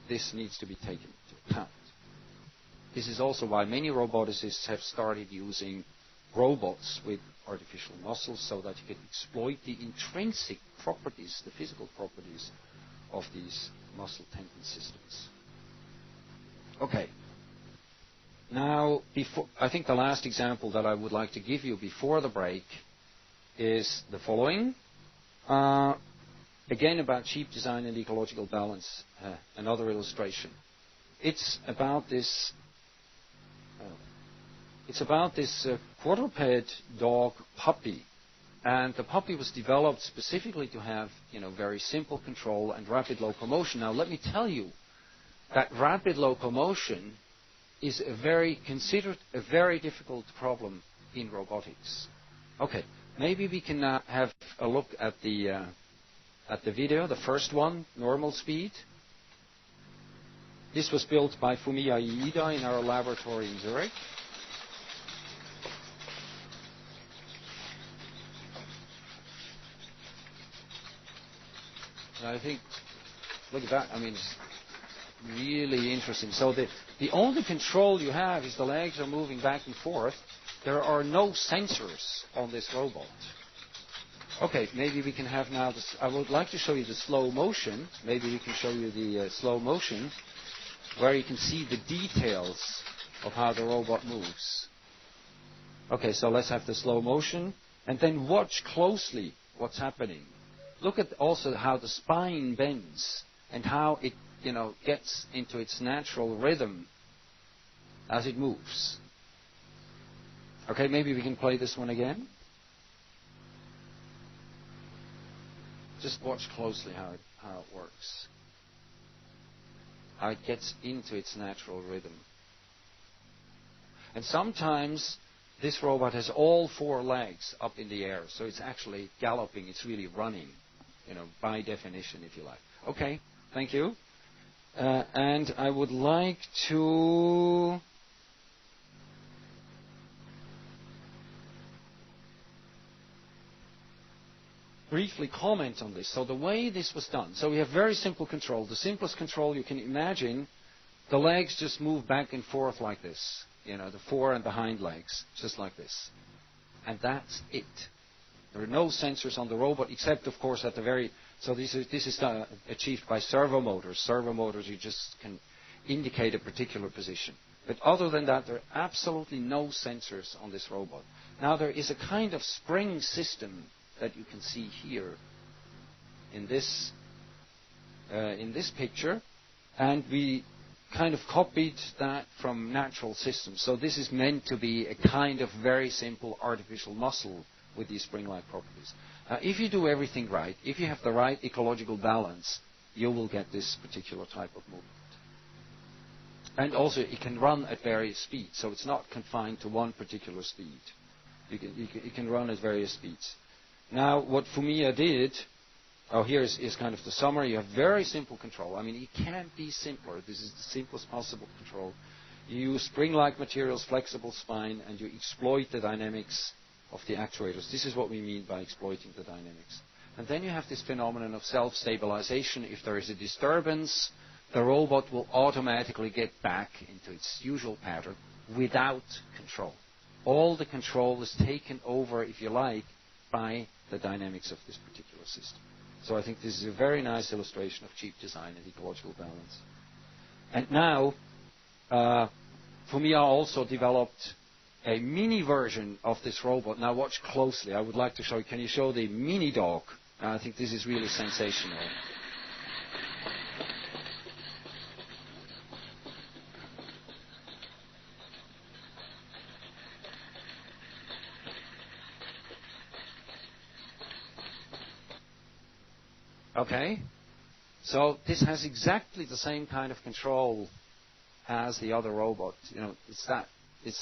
this needs to be taken into account. This is also why many roboticists have started using robots with artificial muscles so that you can exploit the intrinsic properties, the physical properties of these muscle tendon systems. Okay. Now, I think the last example that I would like to give you before the break is the following. Again, about cheap design and ecological balance, another illustration. It's about this quadruped dog puppy, and the puppy was developed specifically to have, very simple control and rapid locomotion. Now, let me tell you that rapid locomotion is considered a very difficult problem in robotics. Okay, maybe we can have a look at the video, the first one, normal speed. This was built by Fumiya Iida in our laboratory in Zurich. And I think, look at that, it's really interesting. So the only control you have is the legs are moving back and forth. There are no sensors on this robot. Okay, maybe we can have now this. I would like to show you the slow motion. Maybe we can show you the slow motion where you can see the details of how the robot moves. Okay, so let's have the slow motion and then watch closely what's happening. Look at also how the spine bends and how it gets into its natural rhythm as it moves. Okay, maybe we can play this one again. Just watch closely how it works. How it gets into its natural rhythm. And sometimes this robot has all four legs up in the air, so it's actually galloping, it's really running, by definition, if you like. Okay, thank you. And I would like to briefly comment on this. So the way this was done, so we have very simple control. The simplest control you can imagine, the legs just move back and forth like this. The fore and the hind legs, just like this. And that's it. There are no sensors on the robot, except, of course, at the very... So this is achieved by servo motors. Servo motors, you just can indicate a particular position. But other than that, there are absolutely no sensors on this robot. Now, there is a kind of spring system that you can see here in this picture, and we kind of copied that from natural systems. So this is meant to be a kind of very simple artificial muscle with these spring-like properties. If you do everything right, if you have the right ecological balance, you will get this particular type of movement. And also, it can run at various speeds, so it's not confined to one particular speed. It can run at various speeds. Now, what Fumiya did, here is kind of the summary. You have very simple control. It can't be simpler. This is the simplest possible control. You use spring-like materials, flexible spine, and you exploit the dynamics of the actuators. This is what we mean by exploiting the dynamics. And then you have this phenomenon of self-stabilization. If there is a disturbance, the robot will automatically get back into its usual pattern without control. All the control is taken over, if you like, by the dynamics of this particular system. So I think this is a very nice illustration of cheap design and ecological balance. And now, Fumiya also developed a mini version of this robot. Now watch closely. I would like to show you. Can you show the mini dog? I think this is really sensational. Okay, so this has exactly the same kind of control as the other robot. It's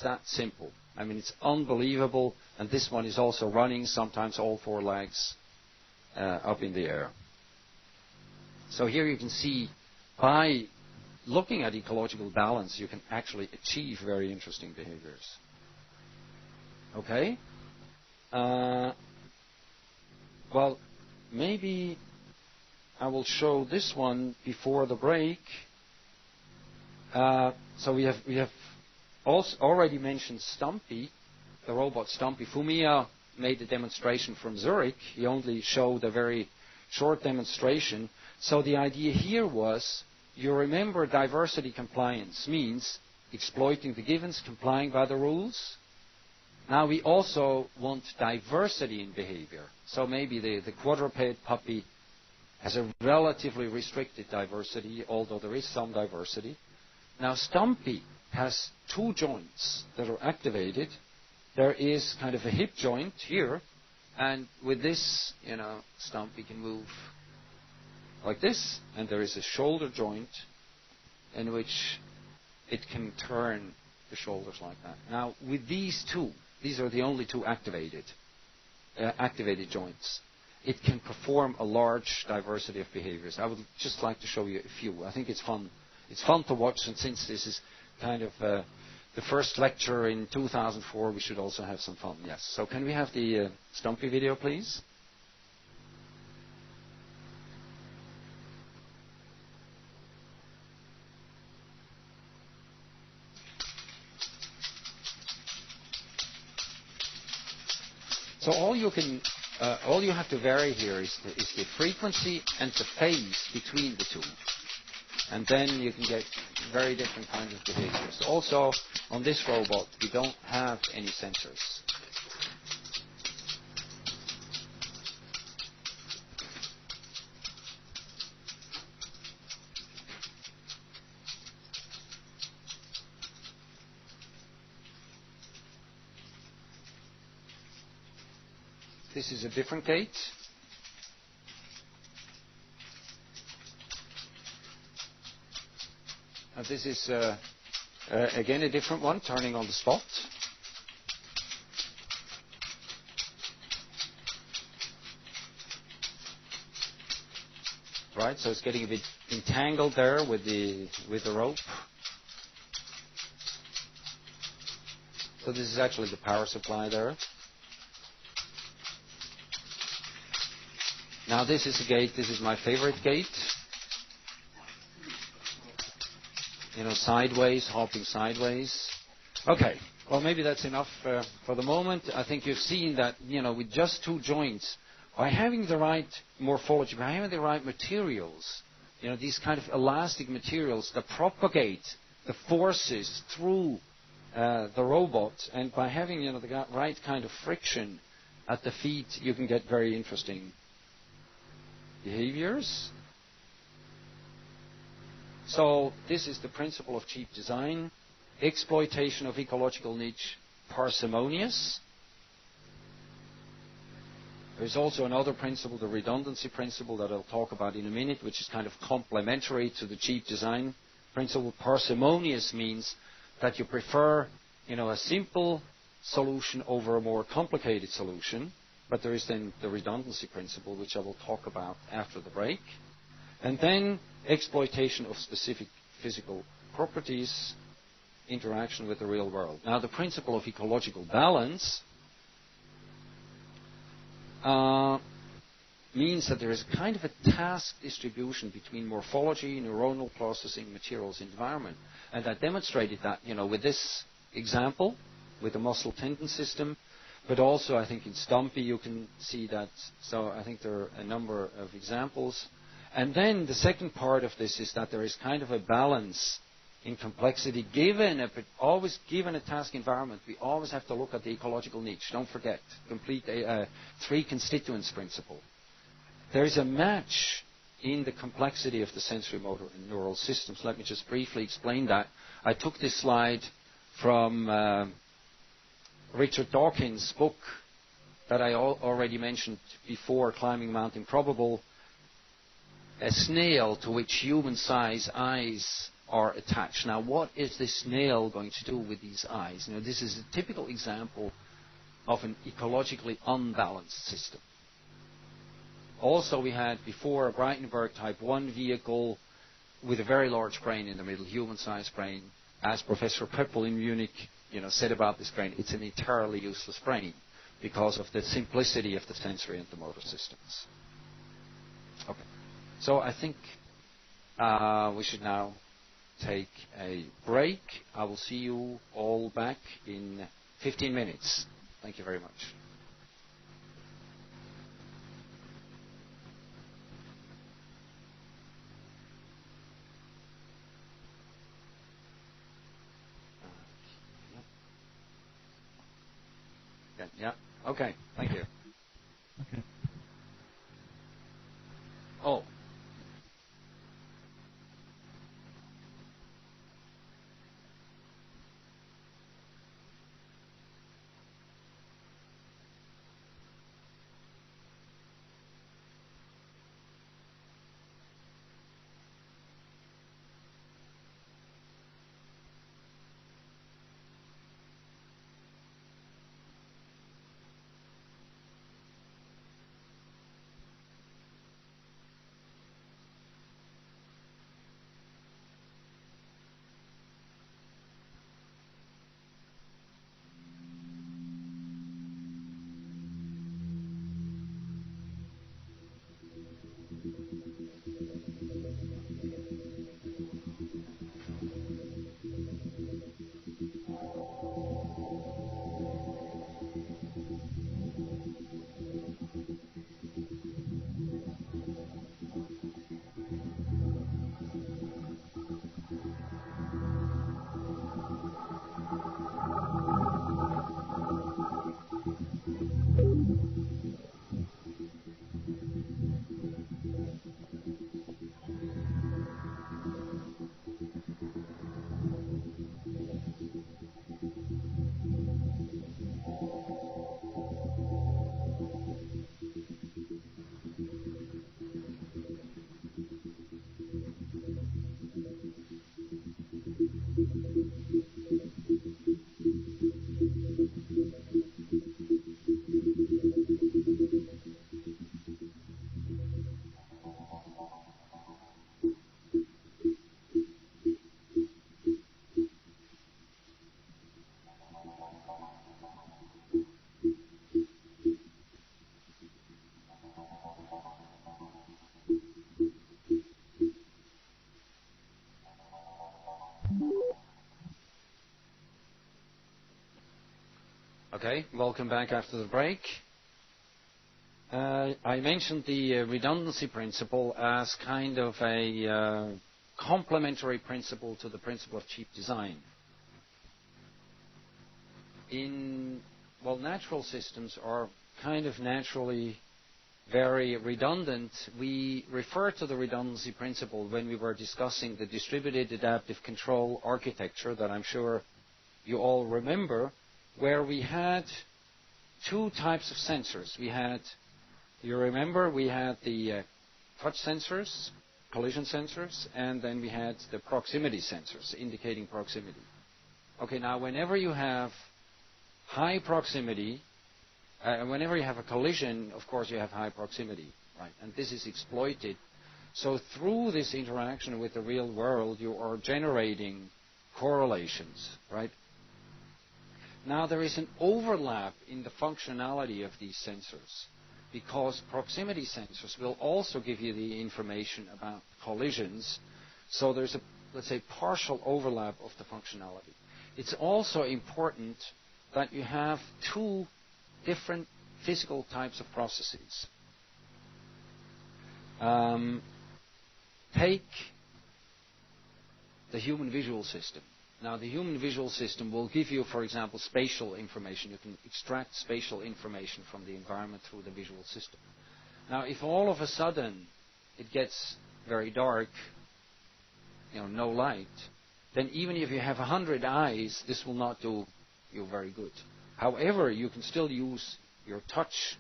that simple. I mean, it's unbelievable. And this one is also running, sometimes all four legs up in the air. So here you can see, by looking at ecological balance, you can actually achieve very interesting behaviors. Okay? Well, maybe I will show this one before the break. So we have also already mentioned Stumpy, the robot Stumpy. Fumiya made a demonstration from Zurich. He only showed a very short demonstration. So the idea here was, you remember diversity compliance means exploiting the givens, complying by the rules. Now we also want diversity in behavior. So maybe the quadruped puppy has a relatively restricted diversity, although there is some diversity. Now Stumpy has two joints that are activated. There is kind of a hip joint here, and with this, Stumpy can move like this, and there is a shoulder joint in which it can turn the shoulders like that. Now, with these two, these are the only two activated joints. It can perform a large diversity of behaviors. I would just like to show you a few. I think it's fun. It's fun to watch, and since this is kind of the first lecture in 2004, we should also have some fun. Yes. So can we have the Stumpy video, please? So all you have to vary here is the frequency and the phase between the two. And then you can get very different kinds of behaviors. Also, on this robot, we don't have any sensors. This is a different gate. This is, again, a different one, turning on the spot. Right, so it's getting a bit entangled there with the rope. So this is actually the power supply there. Now this is a gate, this is my favorite gate. Sideways, hopping sideways. Okay, well maybe that's enough for the moment. I think you've seen that, with just two joints, by having the right morphology, by having the right materials, these kind of elastic materials that propagate the forces through the robot, and by having, the right kind of friction at the feet, you can get very interesting behaviors. So this is the principle of cheap design. Exploitation of ecological niche, parsimonious. There's also another principle, the redundancy principle, that I'll talk about in a minute, which is kind of complementary to the cheap design principle. Parsimonious means that you prefer, a simple solution over a more complicated solution. But there is then the redundancy principle, which I will talk about after the break. And then exploitation of specific physical properties, interaction with the real world. Now, the principle of ecological balance means that there is kind of a task distribution between morphology, neuronal processing, materials, environment. And I demonstrated that, with this example, with the muscle tendon system. But also, I think in Stumpy you can see that. So I think there are a number of examples. And then the second part of this is that there is kind of a balance in complexity. Always given a task environment, we always have to look at the ecological niche. Don't forget, complete three constituents principle. There is a match in the complexity of the sensory motor and neural systems. Let me just briefly explain that. I took this slide from Richard Dawkins' book that I already mentioned before, Climbing Mount Improbable. A snail to which human-size eyes are attached. Now, what is this snail going to do with these eyes? You know, this is a typical example of an ecologically unbalanced system. Also, we had before a Breitenberg Type 1 vehicle with a very large brain in the middle, human-sized brain. As Professor Pöppel in Munich said about this brain, it's an entirely useless brain because of the simplicity of the sensory and the motor systems. Okay. So I think we should now take a break. I will see you all back in 15 minutes. Thank you very much. Yeah. Okay. Thank you. Okay. Oh. Okay, welcome back after the break. I mentioned the redundancy principle as kind of a complementary principle to the principle of cheap design. Natural systems are kind of naturally very redundant. We refer to the redundancy principle when we were discussing the distributed adaptive control architecture that I'm sure you all remember, where we had two types of sensors. We had the touch sensors, collision sensors, and then we had the proximity sensors indicating proximity. Okay, now whenever you have high proximity, whenever you have a collision, of course you have high proximity, right? And this is exploited. So through this interaction with the real world, you are generating correlations, right? Now there is an overlap in the functionality of these sensors, because proximity sensors will also give you the information about collisions. So there's a, let's say, partial overlap of the functionality. It's also important that you have two different physical types of processes. Take the human visual system. Now, the human visual system will give you, for example, spatial information. You can extract spatial information from the environment through the visual system. Now, if all of a sudden it gets very dark, no light, then even if you have 100 eyes, this will not do you very good. However, you can still use your touch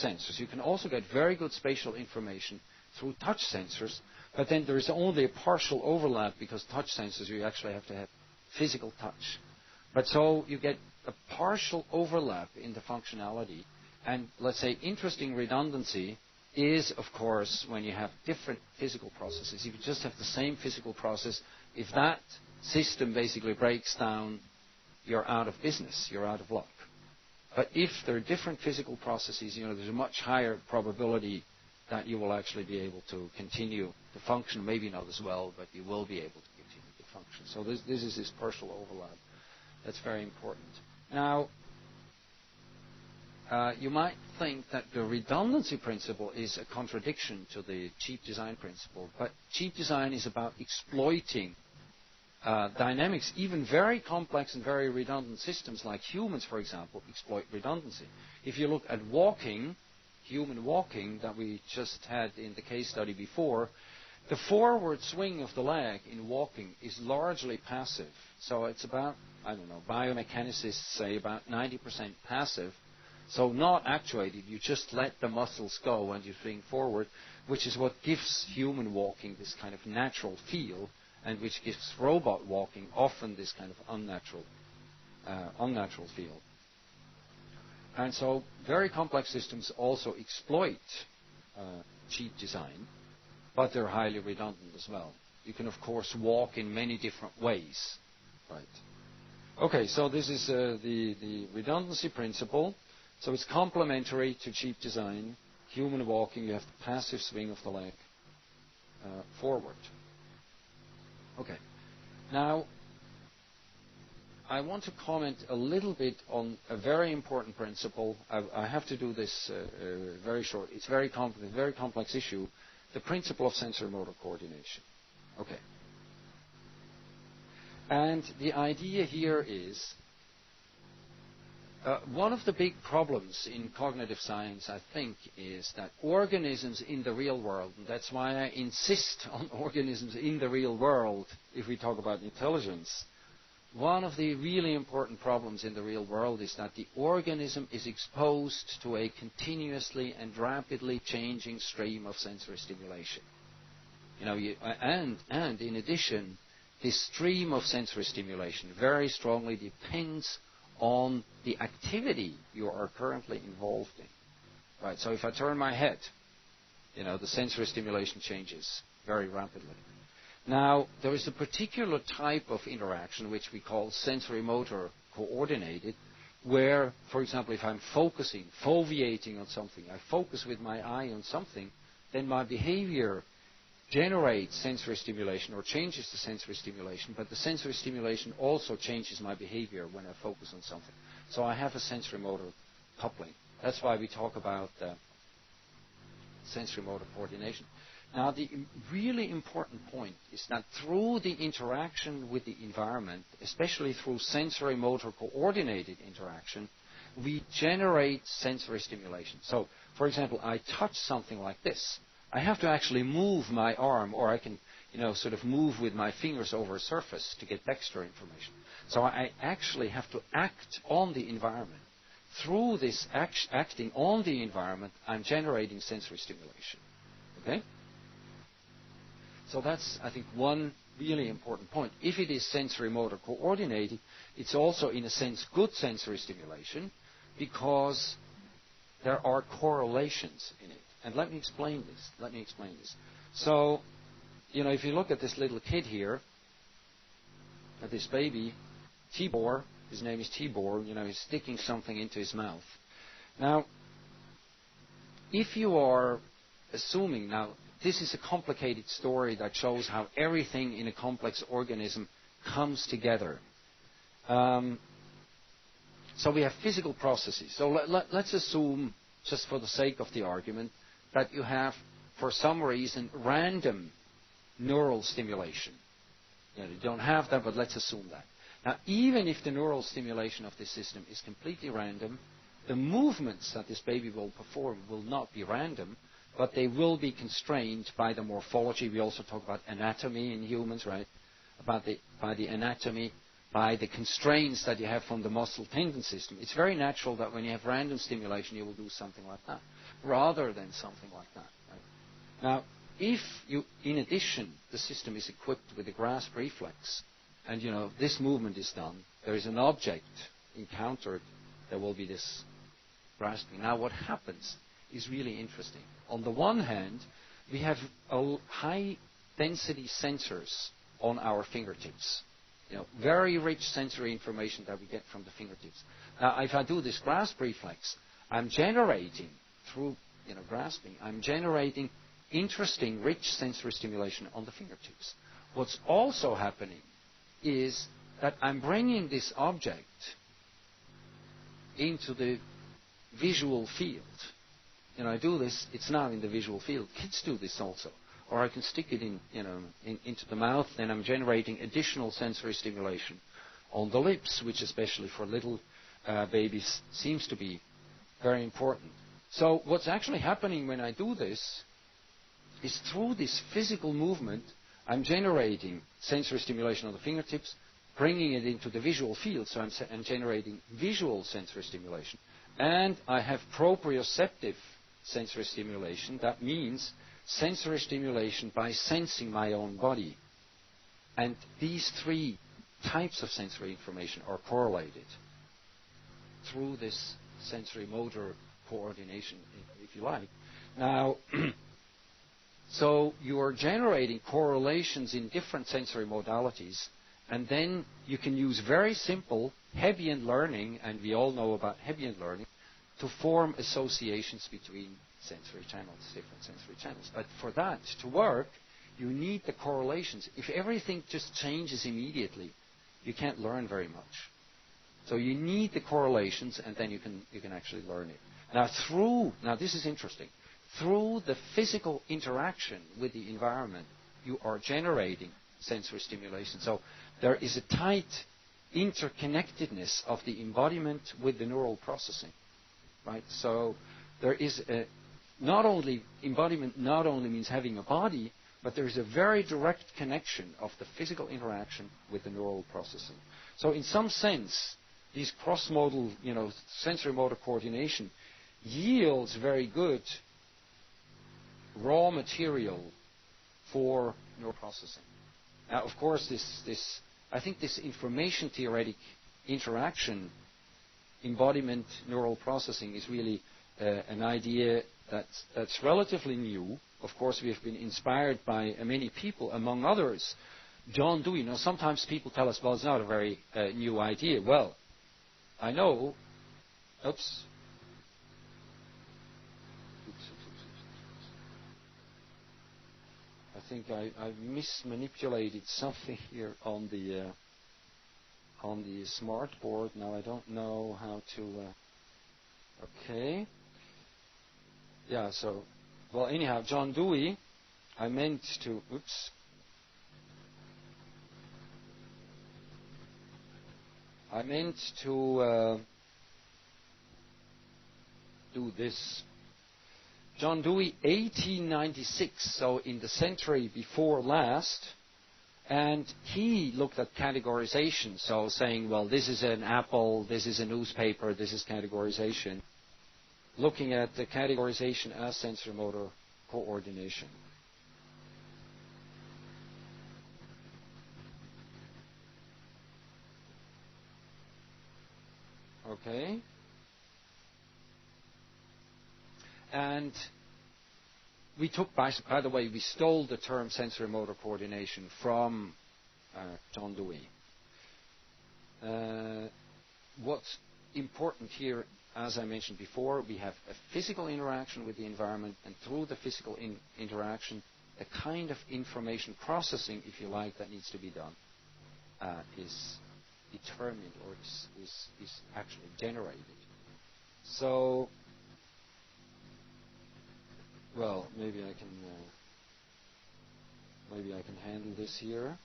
sensors. You can also get very good spatial information through touch sensors, But then there is only a partial overlap because touch sensors, you actually have to have physical touch. But so you get a partial overlap in the functionality. And let's say interesting redundancy is, of course, when you have different physical processes. If you just have the same physical process, if that system basically breaks down, you're out of business, you're out of luck. But if there are different physical processes, there's a much higher probability that you will actually be able to continue to function, maybe not as well, but you will be able to continue to function. So this is this partial overlap. That's very important. Now, you might think that the redundancy principle is a contradiction to the cheap design principle, but cheap design is about exploiting dynamics. Even very complex and very redundant systems like humans, for example, exploit redundancy. If you look at walking, human walking that we just had in the case study before, the forward swing of the leg in walking is largely passive. So it's about, biomechanicists say about 90% passive. So not actuated, you just let the muscles go and you swing forward, which is what gives human walking this kind of natural feel, and which gives robot walking often this kind of unnatural feel. And so very complex systems also exploit cheap design, but they're highly redundant as well. You can, of course, walk in many different ways. Right. Okay, so this is the redundancy principle. So it's complementary to cheap design. Human walking, you have the passive swing of the leg forward. Okay. Now, I want to comment a little bit on a very important principle. I have to do this very short. It's very complex issue. The principle of sensory-motor coordination. Okay. And the idea here is one of the big problems in cognitive science, I think, is that organisms in the real world, and that's why I insist on organisms in the real world if we talk about intelligence, one of the really important problems in the real world is that the organism is exposed to a continuously and rapidly changing stream of sensory stimulation. And in addition, this stream of sensory stimulation very strongly depends on the activity you are currently involved in. Right. So if I turn my head, the sensory stimulation changes very rapidly. Now, there is a particular type of interaction which we call sensory-motor coordinated, where, for example, if I'm focusing, foveating on something, I focus with my eye on something, then my behavior generates sensory stimulation or changes the sensory stimulation, but the sensory stimulation also changes my behavior when I focus on something. So I have a sensory-motor coupling. That's why we talk about sensory-motor coordination. Now, the really important point is that through the interaction with the environment, especially through sensory-motor coordinated interaction, we generate sensory stimulation. So, for example, I touch something like this. I have to actually move my arm, or I can, sort of move with my fingers over a surface to get texture information. So I actually have to act on the environment. Through this acting on the environment, I'm generating sensory stimulation. Okay? So that's, I think, one really important point. If it is sensory-motor coordinated, it's also, in a sense, good sensory stimulation because there are correlations in it. And let me explain this. So, if you look at this little kid here, at this baby, Tibor, his name is Tibor, he's sticking something into his mouth. Now, if you are assuming, now, this is a complicated story that shows how everything in a complex organism comes together. So we have physical processes. So let's assume, just for the sake of the argument, that you have, for some reason, random neural stimulation. You don't have that, but let's assume that. Now, even if the neural stimulation of this system is completely random, the movements that this baby will perform will not be random, but they will be constrained by the morphology. We also talk about anatomy in humans, right? By the anatomy, by the constraints that you have from the muscle tendon system. It's very natural that when you have random stimulation, you will do something like that, rather than something like that. Right? Now, if you, in addition, the system is equipped with a grasp reflex, and this movement is done, there is an object encountered, there will be this grasping. Now, what happens is really interesting. On the one hand, we have high-density sensors on our fingertips. Very rich sensory information that we get from the fingertips. Now, if I do this grasp reflex, I'm generating, through grasping, I'm generating interesting, rich sensory stimulation on the fingertips. What's also happening is that I'm bringing this object into the visual field. I do this, it's now in the visual field. Kids do this also. Or I can stick it into the mouth, and I'm generating additional sensory stimulation on the lips, which especially for little babies seems to be very important. So what's actually happening when I do this is through this physical movement, I'm generating sensory stimulation on the fingertips, bringing it into the visual field, so I'm generating visual sensory stimulation. And I have proprioceptive sensory stimulation. That means sensory stimulation by sensing my own body. And these three types of sensory information are correlated through this sensory motor coordination, if you like. Now, so you are generating correlations in different sensory modalities, and then you can use very simple Hebbian learning, and we all know about Hebbian learning, to form associations between sensory channels, different sensory channels. But for that to work, you need the correlations. If everything just changes immediately, you can't learn very much. So you need the correlations, and then you can actually learn it. Now this is interesting. Through the physical interaction with the environment, you are generating sensory stimulation. So there is a tight interconnectedness of the embodiment with the neural processing, right? So there is embodiment not only means having a body, but there is a very direct connection of the physical interaction with the neural processing. So in some sense, these cross-modal, sensory motor coordination yields very good raw material for neural processing. Now, of course, I think this information theoretic interaction, embodiment, neural processing is really an idea that's relatively new. Of course, we have been inspired by many people, among others, John Dewey. Now, sometimes people tell us, well, it's not a very new idea. Well, I know. Oops. I think I mismanipulated something here on the smart board. Now I don't know how to. Okay. Yeah. So, well, anyhow, John Dewey. I meant to. Oops. I meant to do this. John Dewey, 1896, so in the century before last, and he looked at categorization, so saying, well, this is an apple, this is a newspaper, this is categorization, looking at the categorization as sensory-motor coordination. Okay. And we took, by the way, we stole the term sensory-motor coordination from John Dewey. What's important here, as I mentioned before, we have a physical interaction with the environment, and through the physical interaction, the kind of information processing, if you like, that needs to be done is determined or is actually generated. So, well, maybe I can handle this here.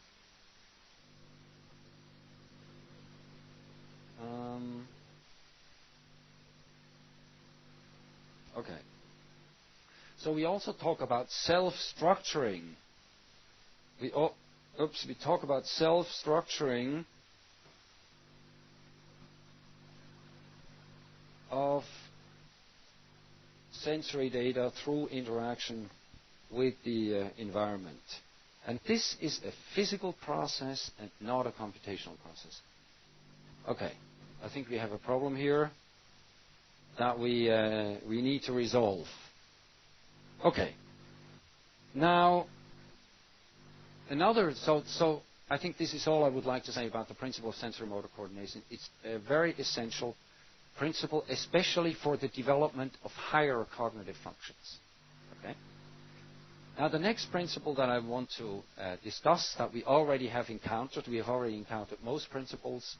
Okay. So we also talk about self-structuring. We talk about self-structuring of sensory data through interaction with the environment. And this is a physical process and not a computational process. Okay, I think we have a problem here that we need to resolve. Okay. Now, so I think this is all I would like to say about the principle of sensory-motor coordination. It's a very essential principle, especially for the development of higher cognitive functions. Okay. Now, the next principle that I want to discuss that we already have encountered most principles,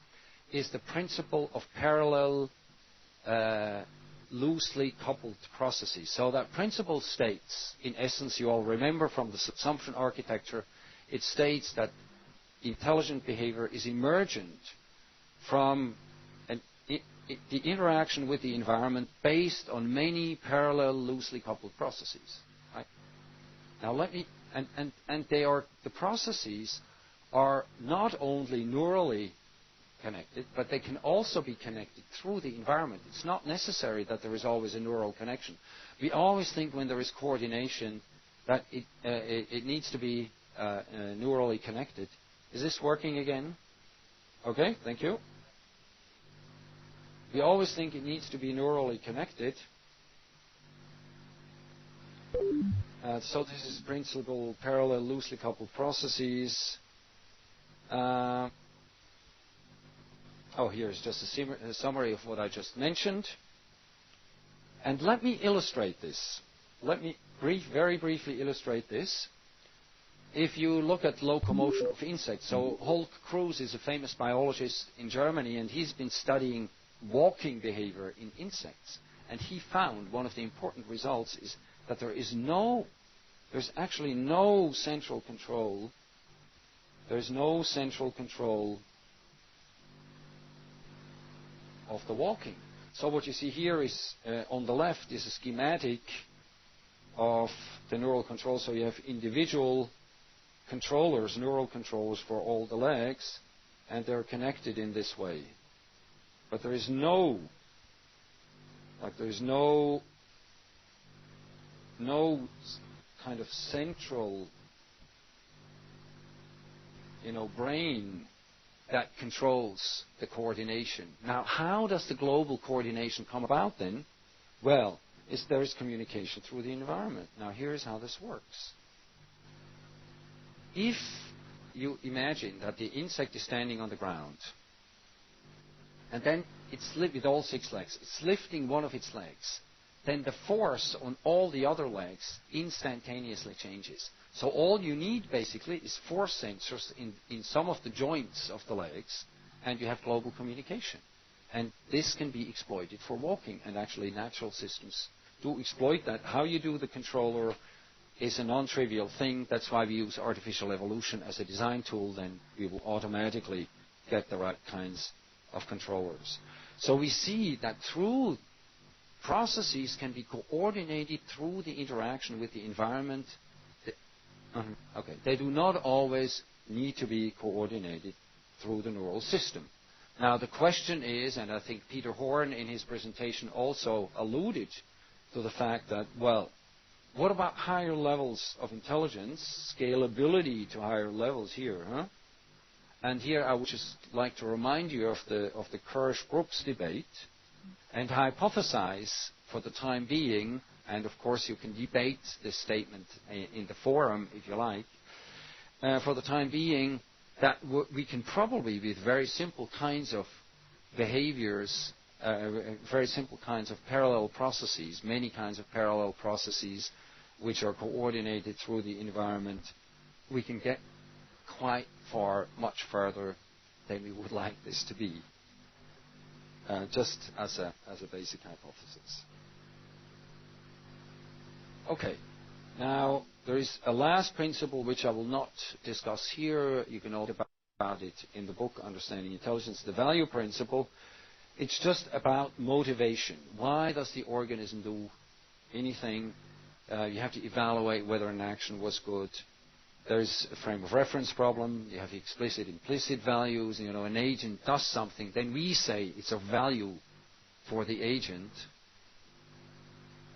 is the principle of parallel loosely coupled processes. So that principle states, in essence, you all remember from the subsumption architecture, it states that intelligent behavior is emergent from the interaction with the environment based on many parallel loosely coupled processes. Right? Now the processes are not only neurally connected, but they can also be connected through the environment. It's not necessary that there is always a neural connection. We always think when there is coordination that it needs to be neurally connected. Is this working again? Okay, thank you. We always think it needs to be neurally connected. So this is principle parallel loosely coupled processes. Here's just a summary of what I just mentioned. And let me illustrate this. Let me very briefly illustrate this. If you look at locomotion of insects, so Holk Kruse is a famous biologist in Germany, and he's been studying walking behavior in insects. And he found one of the important results is that there's actually no central control. There's no central control of the walking. So what you see here is, on the left, is a schematic of the neural control. So you have individual controllers, neural controllers for all the legs, and they're connected in this way. But there is no kind of central, brain that controls the coordination. Now, how does the global coordination come about then? Well, there is communication through the environment. Now, here's how this works. If you imagine that the insect is standing on the ground, and then it's with all 6 legs, it's lifting one of its legs, then the force on all the other legs instantaneously changes. So all you need basically is force sensors in some of the joints of the legs, and you have global communication. And this can be exploited for walking, and actually natural systems do exploit that. How you do the controller is a non-trivial thing. That's why we use artificial evolution as a design tool. Then we will automatically get the right kinds of controllers. So we see that through processes can be coordinated through the interaction with the environment. They do not always need to be coordinated through the neural system. Now the question is, and I think Peter Horn in his presentation also alluded to the fact that, well, what about higher levels of intelligence, scalability to higher levels here, huh? And here I would just like to remind you of the Kirsch-Brooks debate and hypothesize for the time being, and of course you can debate this statement in the forum if you like, for the time being that we can probably, with very simple kinds of behaviors, very simple kinds of parallel processes, many kinds of parallel processes which are coordinated through the environment, we can get quite far, much further than we would like this to be, just as a basic hypothesis. Okay, now there is a last principle which I will not discuss here. You can all read about it in the book, Understanding Intelligence, the value principle. It's just about motivation. Why does the organism do anything? You have to evaluate whether an action was good. There is a frame of reference problem. You have explicit, implicit values. An agent does something, then we say it's of value for the agent,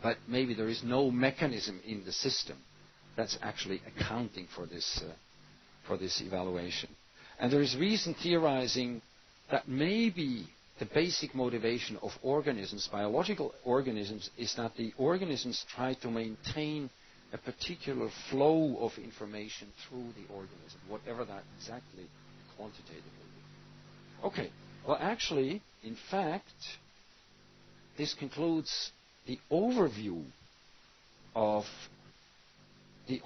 but maybe there is no mechanism in the system that's actually accounting for this evaluation. And there is reason theorizing that maybe the basic motivation of organisms, biological organisms, is that the organisms try to maintain a particular flow of information through the organism, whatever that exactly quantitatively is. Okay, well actually, in fact, this concludes the overview of the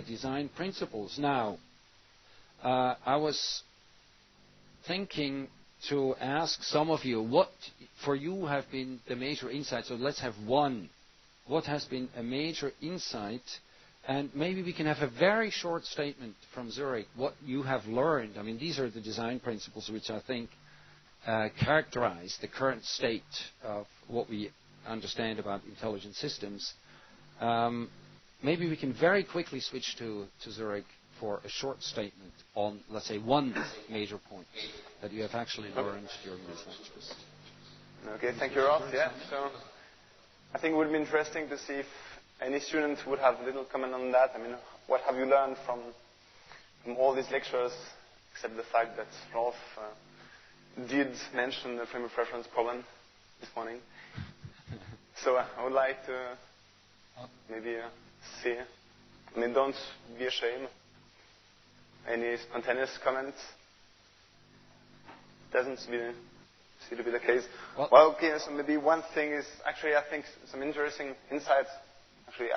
design principles. Now, I was thinking to ask some of you what for you have been the major insights. So let's have one. What has been a major insight? And maybe we can have a very short statement from Zurich, what you have learned. I mean, these are the design principles which I think characterize the current state of what we understand about intelligent systems. Maybe we can very quickly switch to Zurich for a short statement on, let's say, one major point that you have actually learned during these lectures. Okay, thank you, Rolf. Yeah, so I think it would be interesting to see if any student would have a little comment on that. I mean, what have you learned from all these lectures, except the fact that Rolf did mention the frame of reference problem this morning? So I would like to maybe see. I mean, don't be ashamed. Any spontaneous comments? Doesn't seem to be the case. Well, okay, so maybe one thing is, actually, I think some interesting insights, actually,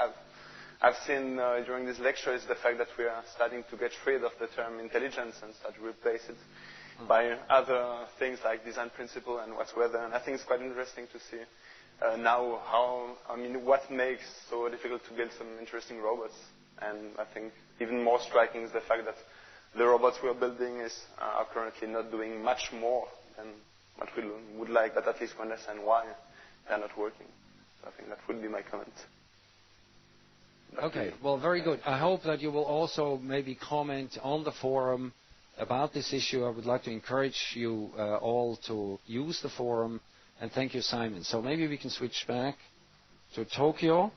I've seen during this lecture is the fact that we are starting to get rid of the term intelligence and start to replace it by other things like design principle and whatsoever. And I think it's quite interesting to see now what makes so difficult to build some interesting robots. And I think even more striking is the fact that the robots we are building are currently not doing much more than what we would like, but at least we understand why they are not working. So I think that would be my comment. Okay, well, very good. I hope that you will also maybe comment on the forum about this issue. I would like to encourage you all to use the forum. And thank you, Simon. So maybe we can switch back to Tokyo.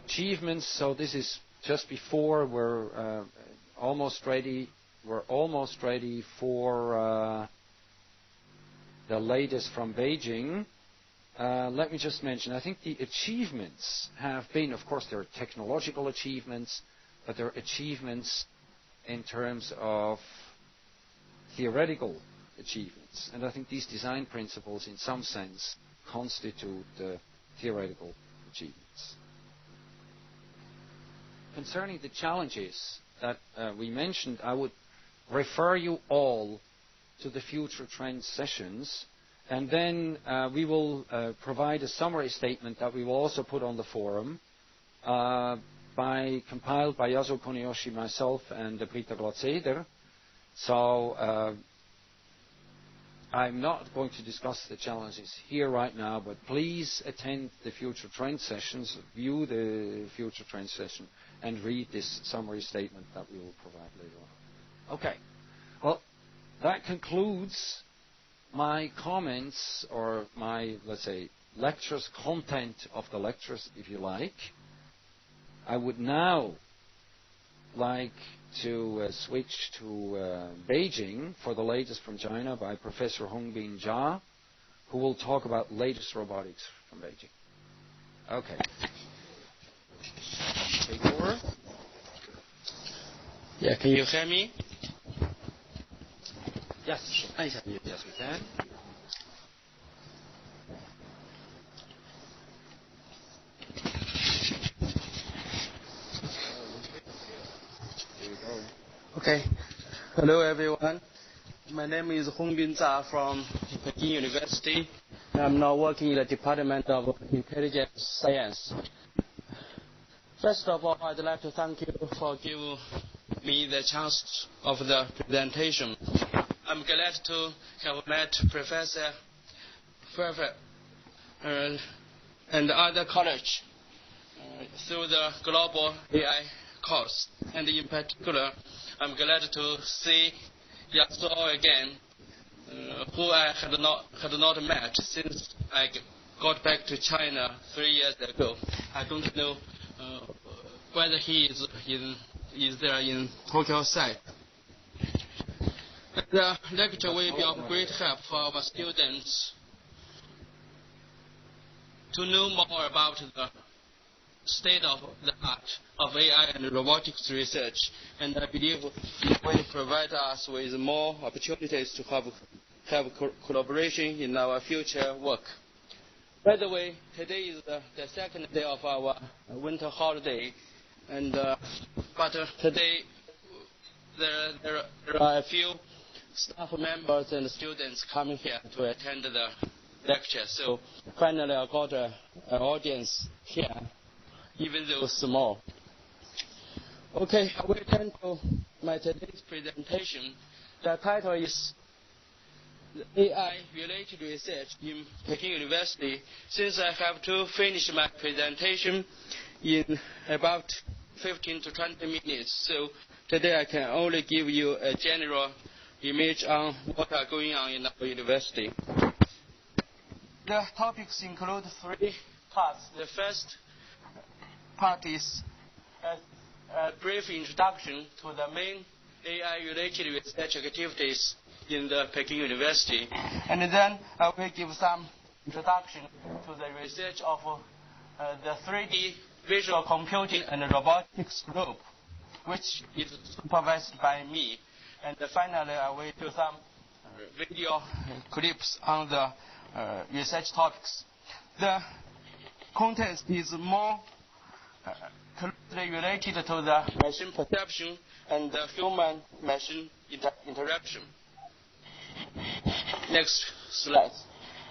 Achievements. So this is just before we're almost ready. We're almost ready for the latest from Beijing. Let me just mention, I think the achievements have been, of course, there are technological achievements, but there are achievements in terms of theoretical achievements. And I think these design principles, in some sense, constitute theoretical achievements. Concerning the challenges that we mentioned, I would refer you all to the future trend sessions. And then we will provide a summary statement that we will also put on the forum, compiled by Yasuo Kuniyoshi, myself, and Britta Glatzeder. So I'm not going to discuss the challenges here right now, but please attend the future trend sessions, view the future trend session, and read this summary statement that we will provide later on. Okay. Well, that concludes my comments, or my, let's say, lectures, content of the lectures, if you like. I would now like to switch to Beijing for the latest from China by Professor Hongbin Jia, who will talk about latest robotics from Beijing. Okay. Take over. Yeah, can you hear me? Yes. Yes, we can. Okay. Hello, everyone. My name is Hongbin Jia from Peking University. I'm now working in the Department of Intelligence Science. First of all, I'd like to thank you for giving me the chance of the presentation. I'm glad to have met Professor Pfeifer and other colleagues through the Global AI course. And in particular, I'm glad to see Yasuo again who I had not met since I got back to China 3 years ago. I don't know whether he is there in Tokyo site. The lecture will be of great help for our students to know more about the state of the art of AI and robotics research, and I believe it will provide us with more opportunities to have collaboration in our future work. By the way, today is the second day of our winter holiday, and but today there are a few staff members and students coming here to attend the lecture. So finally, I got an audience here, even though small. Okay, I will turn to my today's presentation. The title is AI-related research in Peking University. Since I have to finish my presentation in about 15 to 20 minutes, so today I can only give you a general image on what are going on in our university. The topics include 3 parts. The first part is a brief introduction to the main AI-related research activities in the Peking University. And then I will give some introduction to the research of the 3D visual computing and robotics group, which is supervised by me. And finally, I will do some video clips on the research topics. The content is more closely related to the machine perception and the human-machine interaction. Next slide.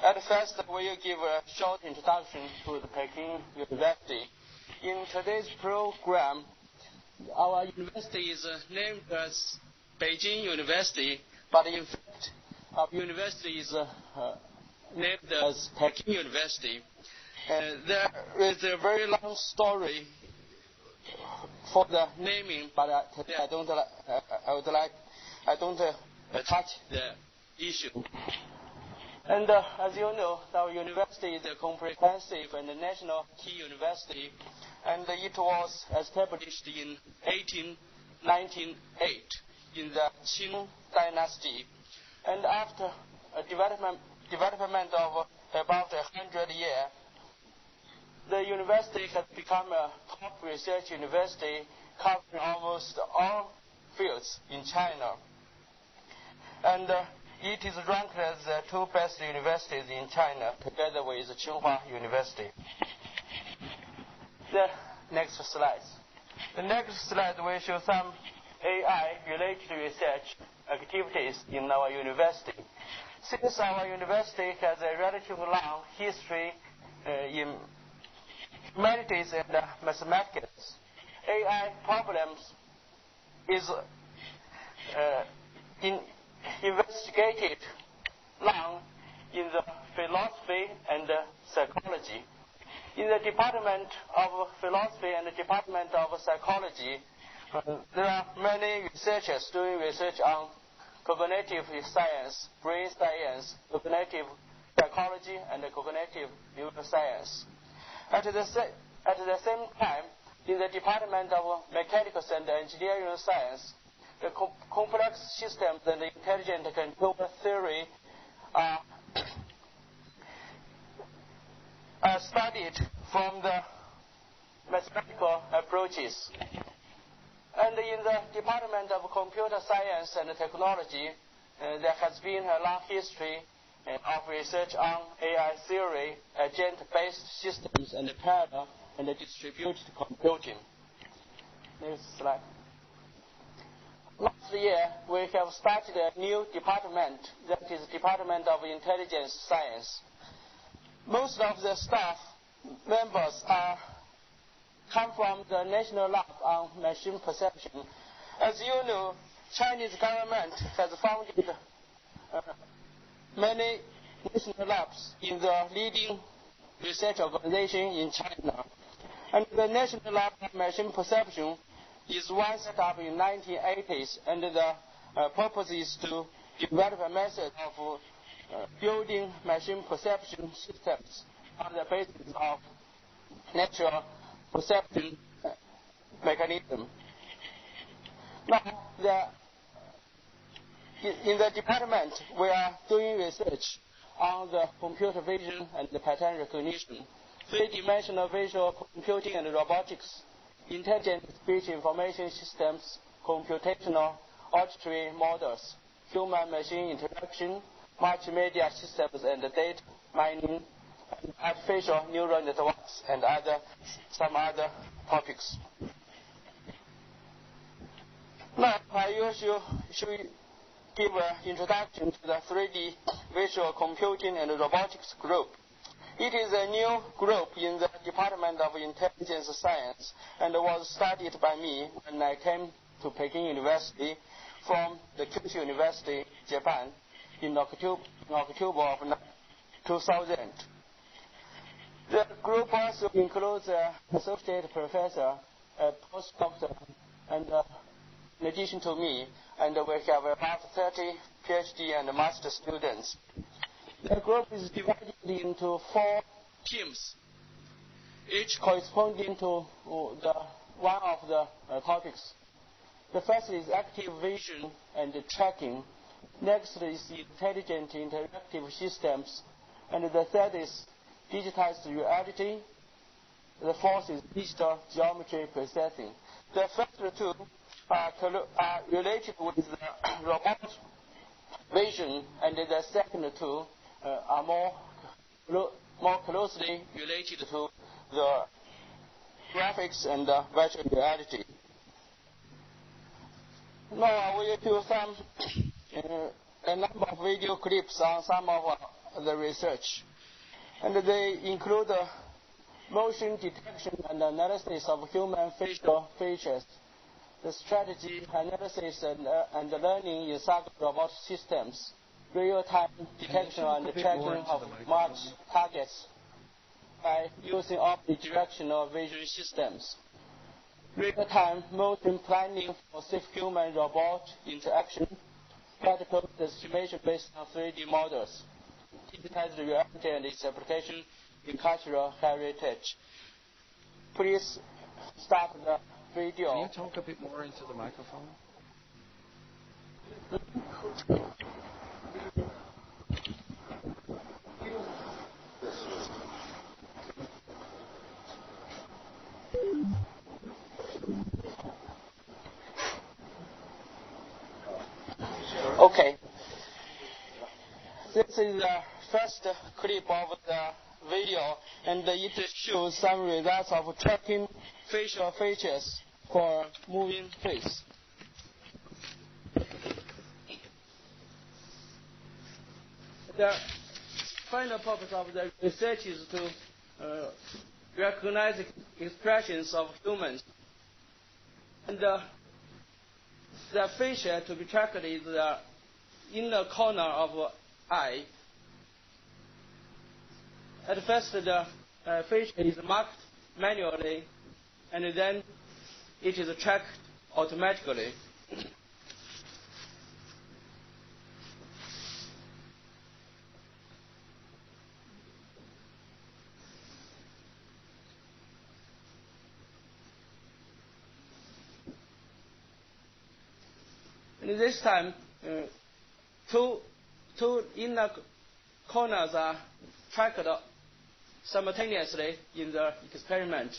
At first, we will give a short introduction to the Peking University. In today's program, our university is named as Beijing University, but in fact, our university is named as Peking University. There is a very long story for the naming, but today I don't touch the issue. And as you know, our university is a comprehensive and national key university, and it was established in 1898 in the Qing dynasty. And after a development of about 100 years, the university has become a top research university covering almost all fields in China. And it is ranked as the 2 best universities in China, together with Tsinghua University. The next slide. The next slide will show some AI-related research activities in our university. Since our university has a relatively long history in humanities and mathematics, AI problems is investigated long in the philosophy and psychology. In the Department of Philosophy and the Department of Psychology, there are many researchers doing research on cognitive science, brain science, cognitive psychology, and cognitive neuroscience. At the same time, in the Department of Mechanical and Engineering Science, the complex systems and the intelligent computer theory are studied from the mathematical approaches. And in the Department of Computer Science and Technology, there has been a long history of research on AI theory, agent-based systems, and parallel and distributed computing. Next slide. Last year, we have started a new department, that is Department of Intelligence Science. Most of the staff members come from the National Lab on Machine Perception. As you know, Chinese government has founded many national labs in the leading research organization in China. And the National Lab on Machine Perception is one set up in 1980s, and the purpose is to develop a method of building machine perception systems on the basis of natural perception mechanism. Now, in the department, we are doing research on the computer vision and the pattern recognition, three-dimensional visual computing and robotics, intelligent speech information systems, computational auditory models, human-machine interaction, multimedia systems and data mining, artificial neural networks, and some other topics. Now, I should give an introduction to the 3D visual computing and robotics group. It is a new group in the Department of Intelligence Science and was started by me when I came to Peking University from the Kyushu University, Japan, in October of 2000. The group also includes an associate professor, a postdoctor, and in addition to me, and we have about 30 PhD and master students. The group is divided into 4 teams, each corresponding to one of the topics. The first is active vision and tracking. Next is intelligent interactive systems. And the third is digitized reality. The fourth is digital geometry processing. The first two are related with the robot vision, and the second two are more closely related to the graphics and virtual reality. Now I will do a number of video clips on some of the research, and they include motion detection and analysis of human facial features, the strategy analysis and learning in Saga robot systems, real-time detection and tracking of marked targets by using omnidirectional vision systems, real-time motion planning for safe human-robot interaction, particle estimation based on 3D models, digitized reality and its application in cultural heritage. Please start the video. Can you talk a bit more into the microphone? Okay. This is the first clip of the video, and it shows some results of tracking facial features for moving face. The final purpose of the research is to recognize expressions of humans. And the feature to be tracked is the inner corner of eye. At first, the feature is marked manually, and then it is tracked automatically. And this time, two inner corners are tracked simultaneously in the experiment.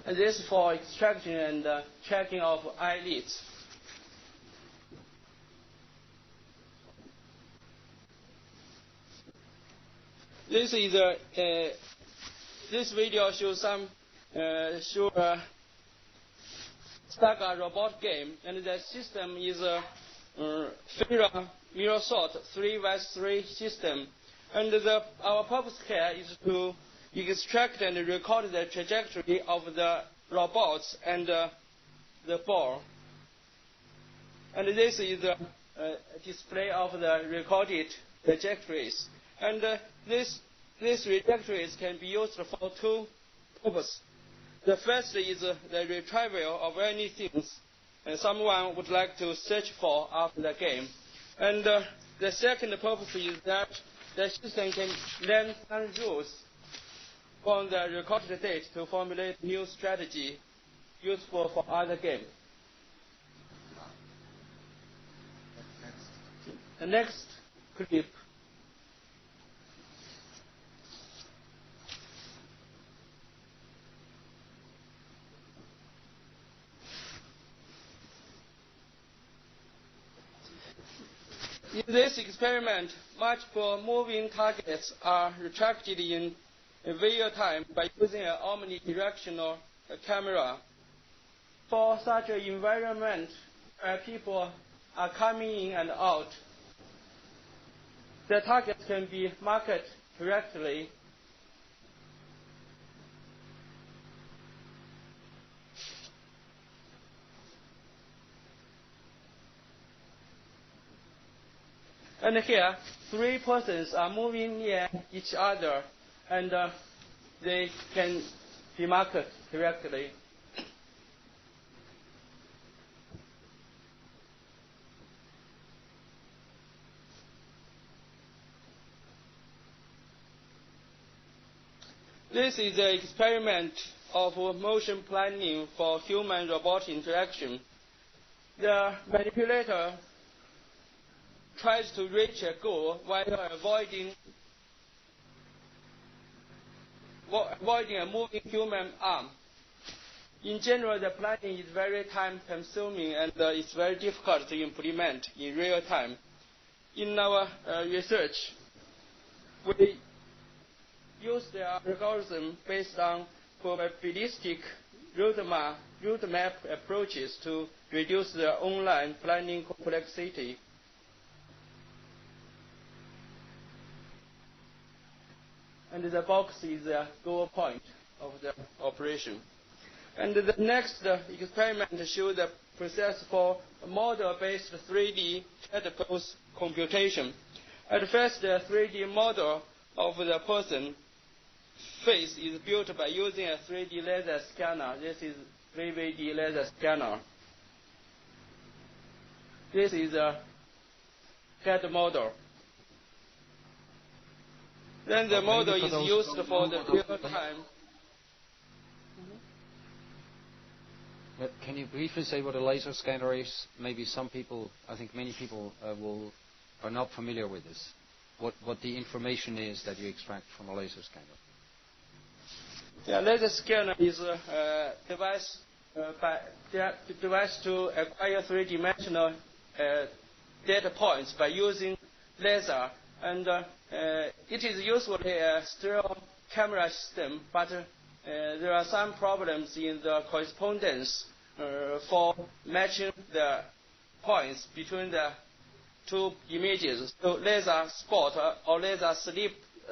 And this is for extraction and tracking of eyelids. This video shows some Saga robot game, and the system is a Fira mirror sort 3x3 system. And our purpose here is to extract and record the trajectory of the robots and the ball. And this is the display of the recorded trajectories. And these trajectories can be used for two purposes. The first is the retrieval of any things someone would like to search for after the game. And the second purpose is that the system can learn some rules from the recorded data to formulate new strategy useful for other games. The next clip. In this experiment, multiple moving targets are retracted in real time by using an omnidirectional camera. For such an environment where people are coming in and out, the targets can be marked correctly. And here, three persons are moving near each other, and they can be marked correctly. This is an experiment of motion planning for human-robot interaction. The manipulator tries to reach a goal while avoiding a moving human arm. In general, the planning is very time-consuming and it's very difficult to implement in real time. In our research, we use the algorithm based on probabilistic roadmap approaches to reduce the online planning complexity. And the box is the goal point of the operation. And the next experiment shows the process for model-based 3D adipose computation. At first, the 3D model of the person face is built by using a 3D laser scanner. This is VVD laser scanner. This is a head model. Then the model is used for the real time. Can you briefly say what a laser scanner is? Maybe some people, I think many people are not familiar with this. What the information is that you extract from a laser scanner. Yeah, laser scanner is a device to acquire three-dimensional data points by using laser. And it is usually a stereo camera system, but there are some problems in the correspondence for matching the points between the two images. So laser spot or laser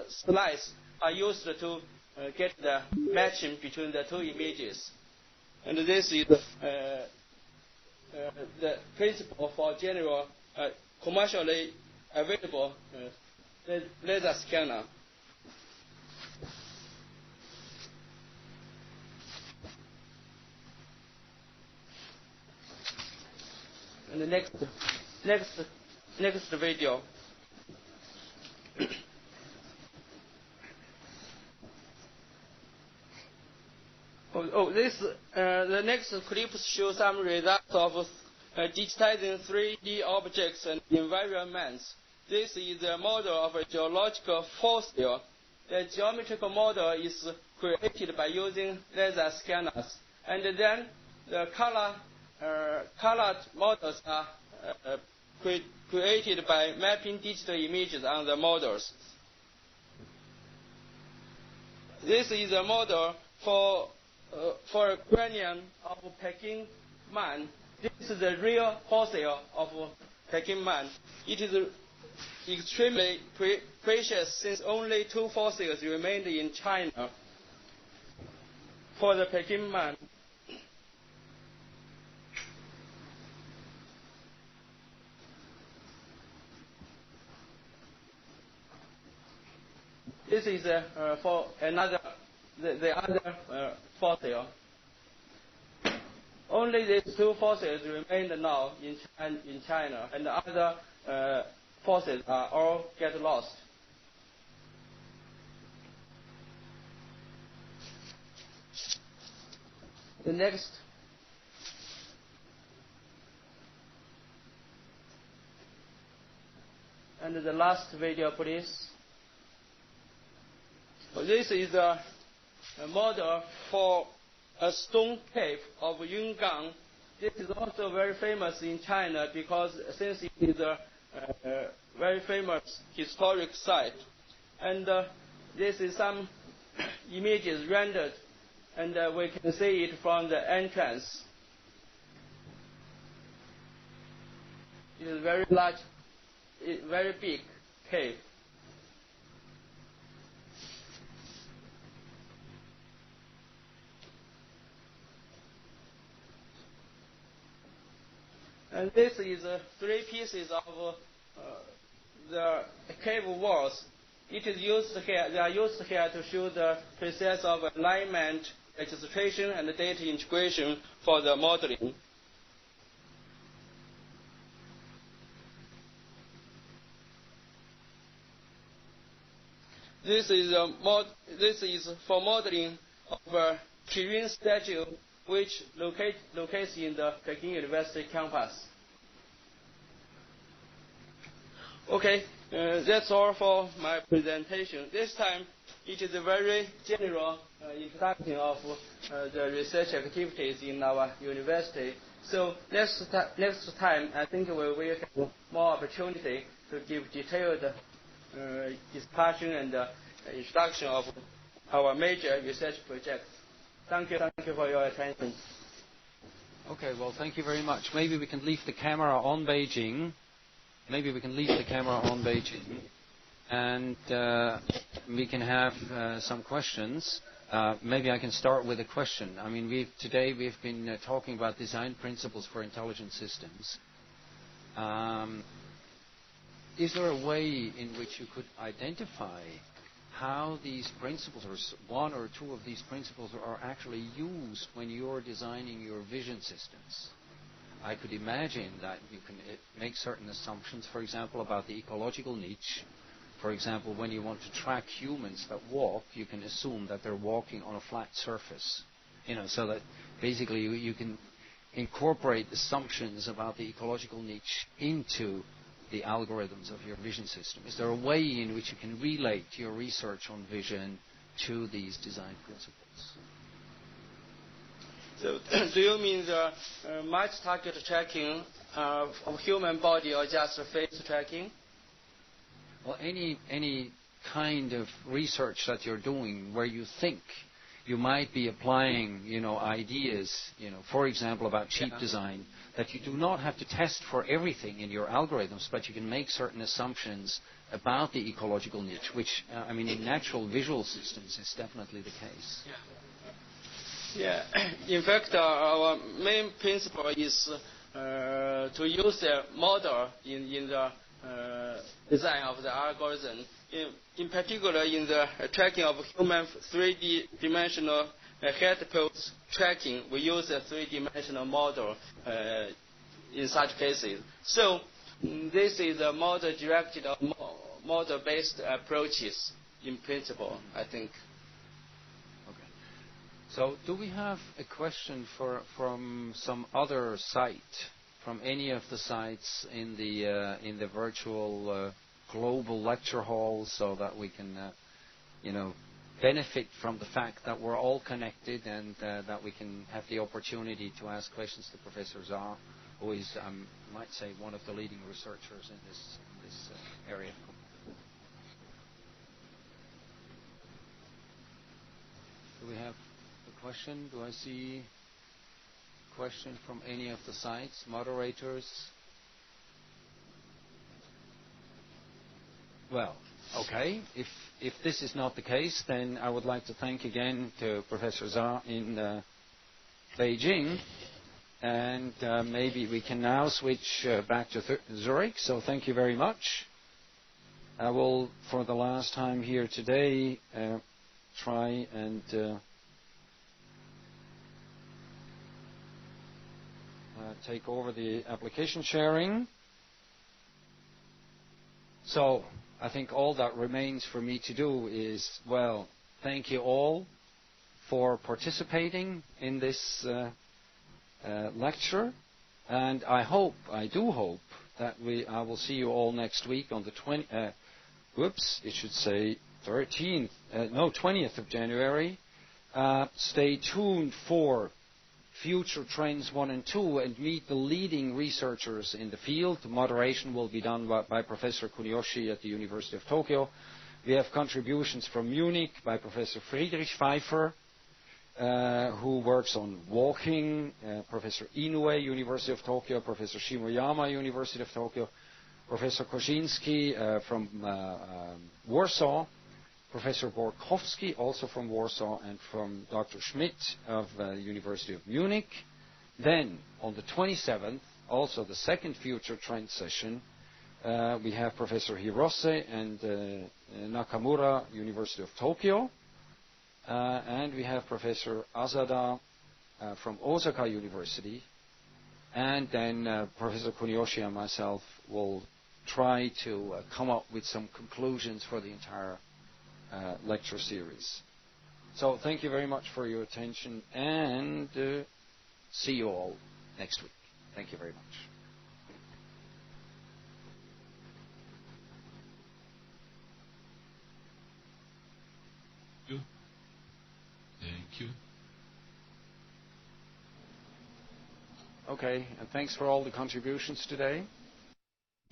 slice are used to get the matching between the two images. And this is the principle for general commercially available laser scanner. And the next video. The next clip shows some results of digitizing 3D objects and environments. This is a model of a geological fossil. The geometrical model is created by using laser scanners, and then the colored models are created by mapping digital images on the models. This is a model for a cranium of Peking man. This is the real fossil of Peking man. It is extremely precious since only 2 fossils remained in China for the Peking man. This is for another, the other fossil. Only these two fossils remain now in China, and the other fossils are all get lost. The next. And the last video, please. This is a model for a stone cave of Yungang. This is also very famous in China because since it is a very famous historic site. And this is some images rendered, and we can see it from the entrance. It is very large, very big cave. And this is 3 pieces of the cave walls. It is used here. They are used here to show the process of alignment, registration, and data integration for the modeling. This is for modeling of a Kirin statue, which locates in the Peking University campus. Okay, that's all for my presentation. This time, it is a very general introduction of the research activities in our university. So next time, I think we will have more opportunity to give detailed discussion and introduction of our major research projects. Thank you for your attention. Okay, well, thank you very much. Maybe we can leave the camera on Beijing. And we can have some questions. Maybe I can start with a question. I mean, today we've been talking about design principles for intelligent systems. Is there a way in which you could identify how these principles, or one or two of these principles, are actually used when you're designing your vision systems? I could imagine that you can make certain assumptions, for example, about the ecological niche. For example, when you want to track humans that walk, you can assume that they're walking on a flat surface, so that basically you can incorporate assumptions about the ecological niche into the algorithms of your vision system. Is there a way in which you can relate your research on vision to these design principles? So, do you mean the multi-target tracking of human body or just face tracking? Well, any kind of research that you're doing where you think you might be applying, ideas, for example, about cheap design, that you do not have to test for everything in your algorithms, but you can make certain assumptions about the ecological niche, which, in natural visual systems is definitely the case. Yeah. In fact, our main principle is to use the model in the design of the algorithm. In particular, in the tracking of human 3D-dimensional head pose tracking, we use a 3D-dimensional model in such cases. So this is a model-directed or model-based approaches in principle, I think. Okay. So do we have a question from some other site, from any of the sites in the virtual global lecture hall, so that we can, benefit from the fact that we're all connected, and that we can have the opportunity to ask questions to Professor Zha, who is, I might say, one of the leading researchers in this area. Do we have a question? Do I see a question from any of the sites, moderators? Well, okay. If this is not the case, then I would like to thank again to Professor Zha in Beijing, and maybe we can now switch back to Zurich. So thank you very much. I will, for the last time here today, try and take over the application sharing. So, I think all that remains for me to do is, well, thank you all for participating in this lecture. And I do hope, that I will see you all next week on the 20th of January. Stay tuned for Future Trends 1 and 2 and meet the leading researchers in the field. The moderation will be done by Professor Kuniyoshi at the University of Tokyo. We have contributions from Munich by Professor Friedrich Pfeifer, who works on walking, Professor Inoue, University of Tokyo, Professor Shimoyama, University of Tokyo, Professor Kozinski from Warsaw, Professor Borkowski, also from Warsaw, and from Dr. Schmidt of the University of Munich. Then, on the 27th, also the second Future Trend session, we have Professor Hirose and Nakamura, University of Tokyo. And we have Professor Asada from Osaka University. And then Professor Kuniyoshi and myself will try to come up with some conclusions for the entire lecture series. So thank you very much for your attention, and see you all next week. Thank you very much. Thank you. Okay, and thanks for all the contributions today.